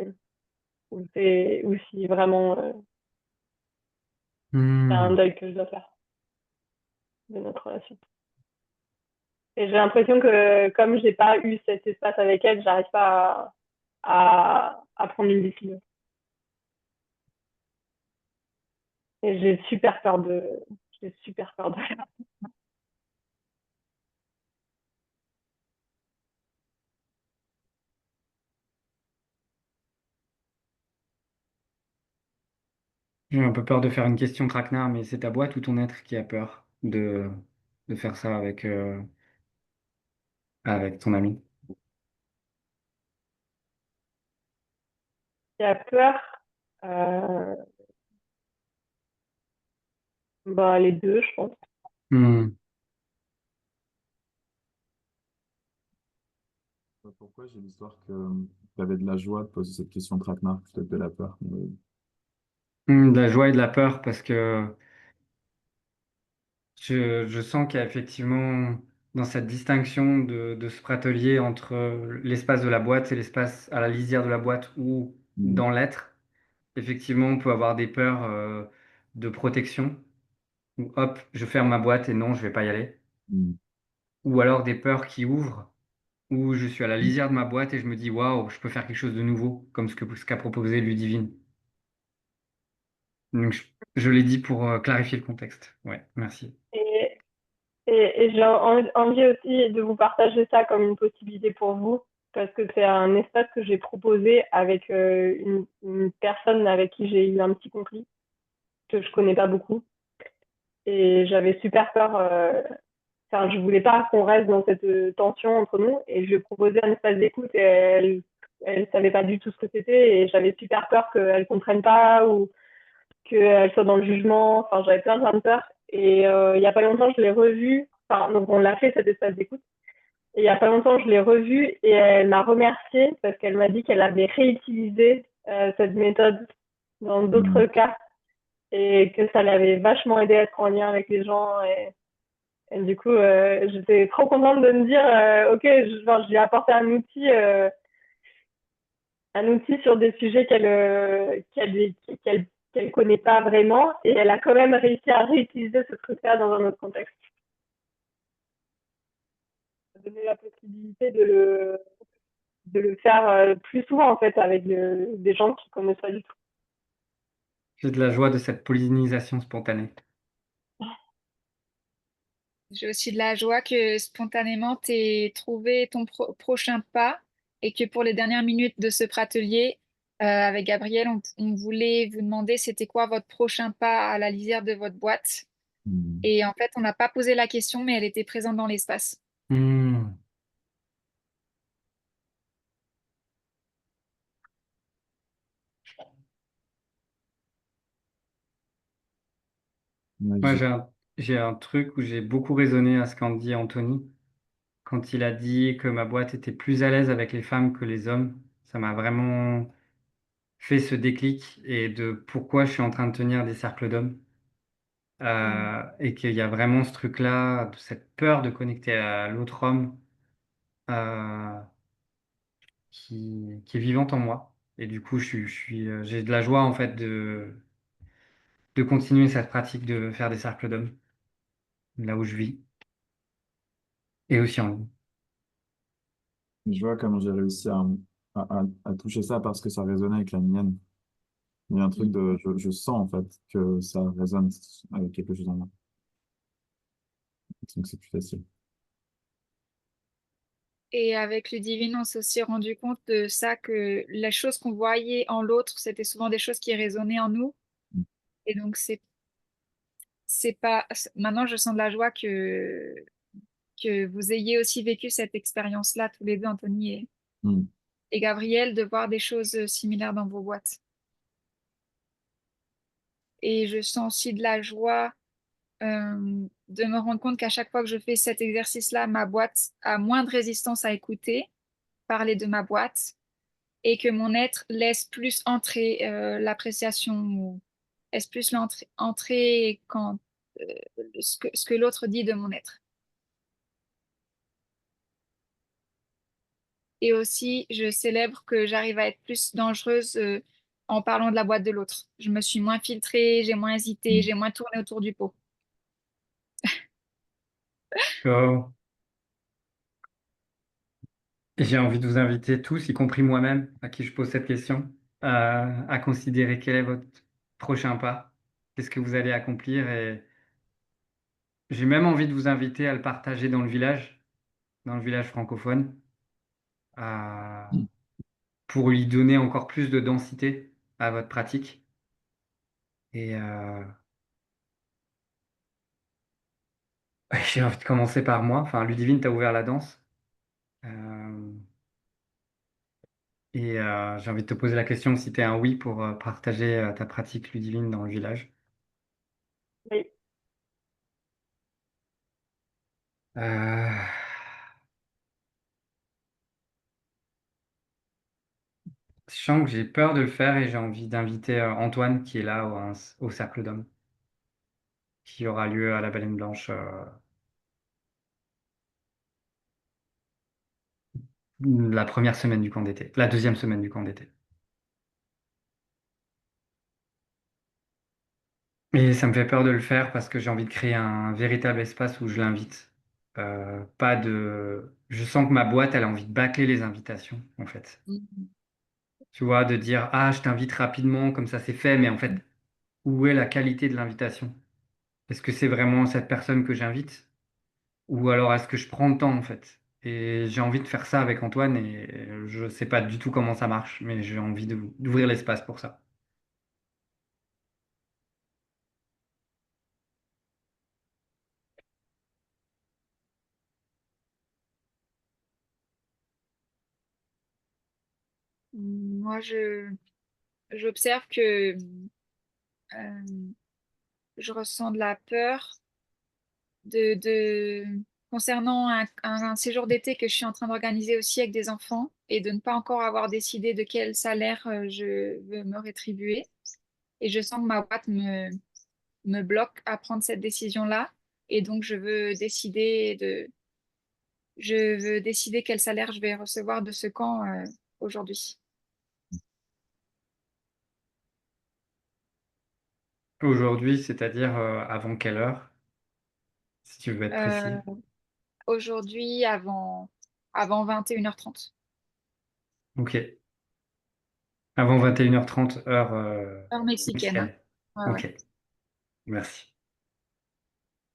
ou si vraiment c'est un Hmm. deuil que je dois faire de notre relation. Et j'ai l'impression que comme j'ai pas eu cet espace avec elle, j'arrive pas à prendre une décision. Et j'ai super peur de. J'ai un peu peur de faire une question traquenard, mais c'est ta boîte ou ton être qui a peur de faire ça avec ton ami? J'ai peur, euh, bah, les deux, je pense. Hmm. Pourquoi j'ai l'histoire que tu avais de la joie de poser cette question traquenard plutôt que de la peur. De la joie et de la peur, parce que je sens qu'il y a effectivement dans cette distinction de ce pratelier entre l'espace de la boîte et l'espace à la lisière de la boîte ou Mm, dans l'être, effectivement, on peut avoir des peurs de protection, ou hop, je ferme ma boîte et non, je vais pas y aller. mm, Ou alors des peurs qui ouvrent, où je suis à la lisière de ma boîte et je me dis, waouh, je peux faire quelque chose de nouveau, comme ce qu'a proposé Ludivine. Donc, je l'ai dit pour clarifier le contexte. Ouais, merci. Et, et j'ai envie aussi de vous partager ça comme une possibilité pour vous, parce que c'est un espace que j'ai proposé avec une personne avec qui j'ai eu un petit conflit, que je connais pas beaucoup. Et j'avais super peur, enfin, je voulais pas qu'on reste dans cette tension entre nous, et je lui ai proposé un espace d'écoute, et elle savait pas du tout ce que c'était, et j'avais super peur qu'elle comprenne pas, ou qu'elle soit dans le jugement. Enfin, j'avais plein de peurs. Et il y a pas longtemps, je l'ai revue. Enfin, donc on l'a fait cet espace d'écoute. Et il y a pas longtemps, je l'ai revue et elle m'a remerciée parce qu'elle m'a dit qu'elle avait réutilisé cette méthode dans d'autres mm. cas et que ça l'avait vachement aidé à être en lien avec les gens. Et du coup, j'étais trop contente de me dire, ok, enfin, je lui ai apporté un outil sur des sujets qu'elle qu'elle connaît pas vraiment, et elle a quand même réussi à réutiliser ce truc-là dans un autre contexte. Ça donner la possibilité de le faire plus souvent, en fait, avec des gens qui connaissent pas du tout. J'ai de la joie de cette pollinisation spontanée. J'ai aussi de la joie que spontanément, tu aies trouvé ton prochain pas et que pour les dernières minutes de ce pratelier, avec Gabriel, on voulait vous demander c'était quoi votre prochain pas à la lisière de votre boîte. Hmm. Et en fait, on n'a pas posé la question, mais elle était présente dans l'espace. Hmm. Ouais, Moi, j'ai un truc où j'ai beaucoup raisonné à ce qu'en dit Anthony. Quand il a dit que ma boîte était plus à l'aise avec les femmes que les hommes, ça m'a vraiment fait ce déclic et de pourquoi je suis en train de tenir des cercles d'hommes. Et qu'il y a vraiment ce truc-là, de cette peur de connecter à l'autre homme euh, qui est vivante en moi. Et du coup, j'ai de la joie en fait de continuer cette pratique de faire des cercles d'hommes là où je vis et aussi en ligne. je vois comment j'ai réussi à toucher ça parce que ça résonnait avec la mienne. Il y a un truc je sens en fait que ça résonne avec quelque chose en moi. Donc c'est plus facile. Et avec Ludivine, on s'est aussi rendu compte de ça, que les choses qu'on voyait en l'autre, c'était souvent des choses qui résonnaient en nous. Et donc, c'est pas. Maintenant, je sens de la joie que vous ayez aussi vécu cette expérience-là, tous les deux, Anthony Hmm. et Gabriel, de voir des choses similaires dans vos boîtes. Et je sens aussi de la joie de me rendre compte qu'à chaque fois que je fais cet exercice-là, ma boîte a moins de résistance à écouter, parler de ma boîte, et que mon être laisse plus entrer l'appréciation, ou laisse plus entrer quand, euh, ce que l'autre dit de mon être. Et aussi, je célèbre que j'arrive à être plus dangereuse en parlant de la boîte de l'autre. Je me suis moins filtrée, j'ai moins hésité, j'ai moins tourné autour du pot. Oh. Et j'ai envie de vous inviter tous, y compris moi-même, à qui je pose cette question, à considérer quel est votre prochain pas, qu'est-ce que vous allez accomplir. Et j'ai même envie de vous inviter à le partager dans le village francophone, à- pour lui donner encore plus de densité à votre pratique. Et j'ai envie de commencer par moi. Enfin, Ludivine, tu as ouvert la danse. Euh, et j'ai envie de te poser la question si tu es un oui pour partager ta pratique Ludivine dans le village. Oui. Euh, Je sens que j'ai peur de le faire et j'ai envie d'inviter Antoine qui est là au Cercle d'Hommes, qui aura lieu à la Baleine Blanche la première semaine du camp d'été, la deuxième semaine du camp d'été. Et ça me fait peur de le faire parce que j'ai envie de créer un véritable espace où je l'invite. Pas de... Je sens que ma boîte, elle a envie de bâcler les invitations, en fait. Mhm. Tu vois, de dire, ah, je t'invite rapidement, comme ça c'est fait, mais en fait, où est la qualité de l'invitation? Est-ce que c'est vraiment cette personne que j'invite? Ou alors est-ce que je prends le temps en fait? Et j'ai envie de faire ça avec Antoine et je sais pas du tout comment ça marche, mais j'ai envie d'ouvrir l'espace pour ça. Moi, j'observe que euh, je ressens de la peur de concernant un séjour d'été que je suis en train d'organiser aussi avec des enfants, et de ne pas encore avoir décidé de quel salaire je veux me rétribuer. Et je sens que ma boîte me bloque à prendre cette décision-là. Et donc, je veux décider quel salaire je vais recevoir de ce camp aujourd'hui. Aujourd'hui, c'est-à-dire avant quelle heure, si tu veux être Euh, précis. Aujourd'hui, avant 21h30. Ok. Avant 21h30, heure Heure mexicaine, hein. mexicaine. Ouais, ouais. Ok, merci.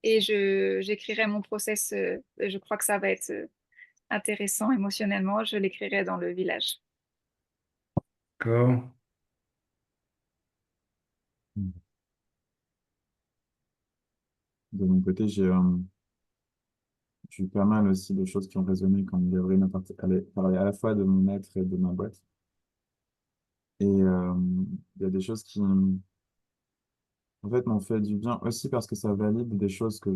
Et j'écrirai mon process. Je crois que ça va être intéressant émotionnellement. Je l'écrirai dans le village. Go. De mon côté, j'ai eu pas mal aussi de choses qui ont résonné quand Gabriel allait parler à la fois de mon maître et de ma boîte. Et il y a des choses qui, en fait, m'ont fait du bien aussi parce que ça valide des choses que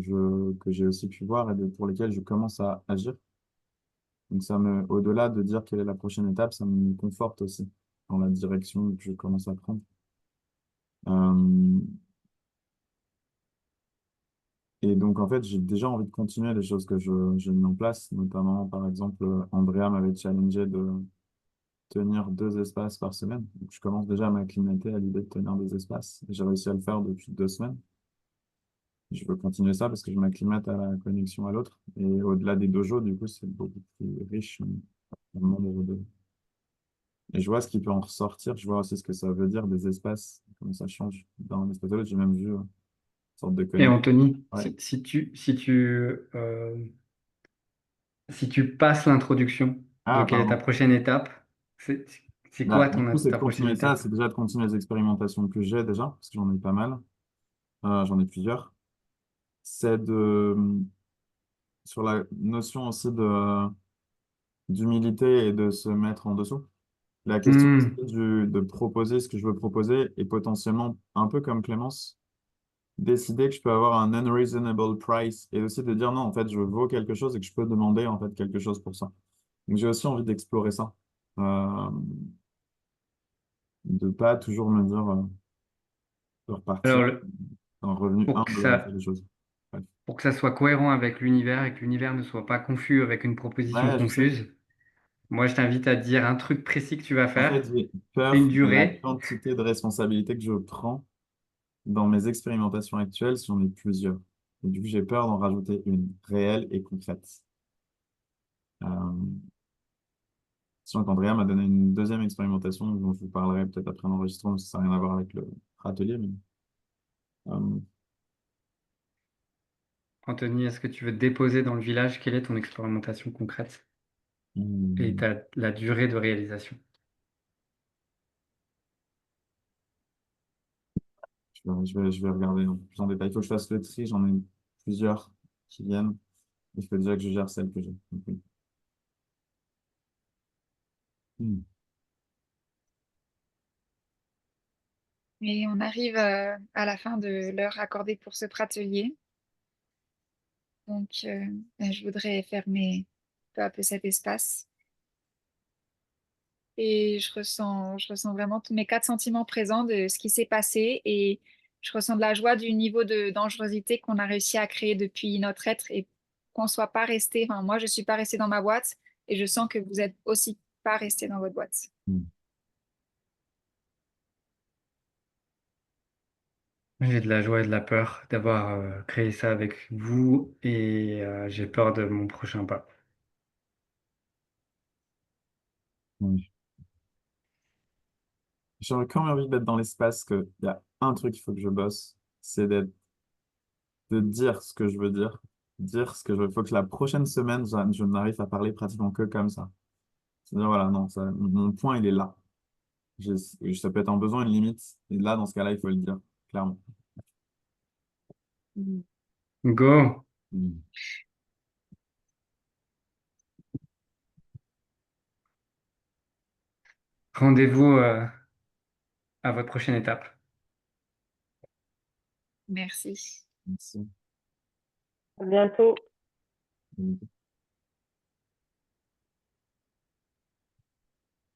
j'ai aussi pu voir et pour lesquelles je commence à agir. Donc au-delà de dire quelle est la prochaine étape, ça me conforte aussi dans la direction que je commence à prendre. Euh, et donc, en fait, j'ai déjà envie de continuer les choses que j'ai mis en place, notamment, par exemple, Andrea m'avait challengé de tenir 2 espaces par semaine. Donc, je commence déjà à m'acclimater à l'idée de tenir 2 espaces. J'ai réussi à le faire depuis 2 semaines. Je veux continuer ça parce que je m'acclimate à la connexion à l'autre. Et au-delà des dojos, du coup, c'est beaucoup plus riche en nombre de... Et je vois ce qui peut en ressortir. Je vois aussi ce que ça veut dire, des espaces, comment ça change d'un espace à l'autre. J'ai même vu une sorte de Et connexion. Anthony, Ouais. si tu passes l'introduction de Ah, quelle est ta pardon. prochaine étape, c'est c'est quoi Bah, du coup, c'est de ta prochaine continuer ça. étape? C'est déjà de continuer les expérimentations que j'ai déjà, parce que j'en ai pas mal. J'en ai plusieurs. C'est sur la notion aussi d'humilité et de se mettre en dessous. La question aussi Hmm. de proposer ce que je veux proposer et potentiellement, un peu comme Clémence, décider que je peux avoir un unreasonable price et aussi de dire non, en fait, je vaux quelque chose et que je peux demander en fait quelque chose pour ça. Donc j'ai aussi envie d'explorer ça. Euh, de pas toujours me dire de repartir Alors, un revenu pour que humble à faire ça, des choses. Bref. pour que ça soit cohérent avec l'univers et que l'univers ne soit pas confus avec une proposition Ouais, je sais. confuse, moi, je t'invite à dire un truc précis que tu vas En fait, faire, j'ai une peur de la durée. quantité de responsabilités que je prends dans mes expérimentations actuelles, si j'en ai plusieurs. Et du coup, j'ai peur d'en rajouter une réelle et concrète. Euh, Sachant qu'Andrea m'a donné une deuxième expérimentation dont je vous parlerai peut-être après l'enregistrement, parce que ça n'a rien à voir avec le râtelier. Mais, euh, Anthony, est-ce que tu veux déposer dans le village quelle est ton expérimentation concrète et hmm, la durée de réalisation? je vais regarder un peu plus en détail. Il faut que je fasse le tri, j'en ai plusieurs qui viennent. Il faut déjà que je gère celles que j'ai. Donc, oui. Hmm. Et on arrive à la fin de l'heure accordée pour ce pratelier. Donc, je voudrais fermer peu à peu cet espace. Et je ressens vraiment tous mes 4 sentiments présents de ce qui s'est passé. Et je ressens de la joie du niveau de dangerosité qu'on a réussi à créer depuis notre être et qu'on soit pas resté. Enfin, moi, je suis pas restée dans ma boîte et je sens que vous êtes aussi pas resté dans votre boîte. Hmm. J'ai de la joie et de la peur d'avoir créé ça avec vous et j'ai peur de mon prochain pas. Oui. J'aurais quand même envie d'être dans l'espace qu'il y a un truc qu'il faut que je bosse, c'est de dire ce que je veux dire ce que je veux. Il faut que la prochaine semaine, je n'arrive à parler pratiquement que comme ça. C'est-à-dire, voilà, non, mon point, il est là. Ça peut être un besoin, une limite. Et là, dans ce cas-là, il faut le dire, clairement. Mm. Go! Mm. Rendez-vous à votre prochaine étape. Merci. Merci. À bientôt. Mm.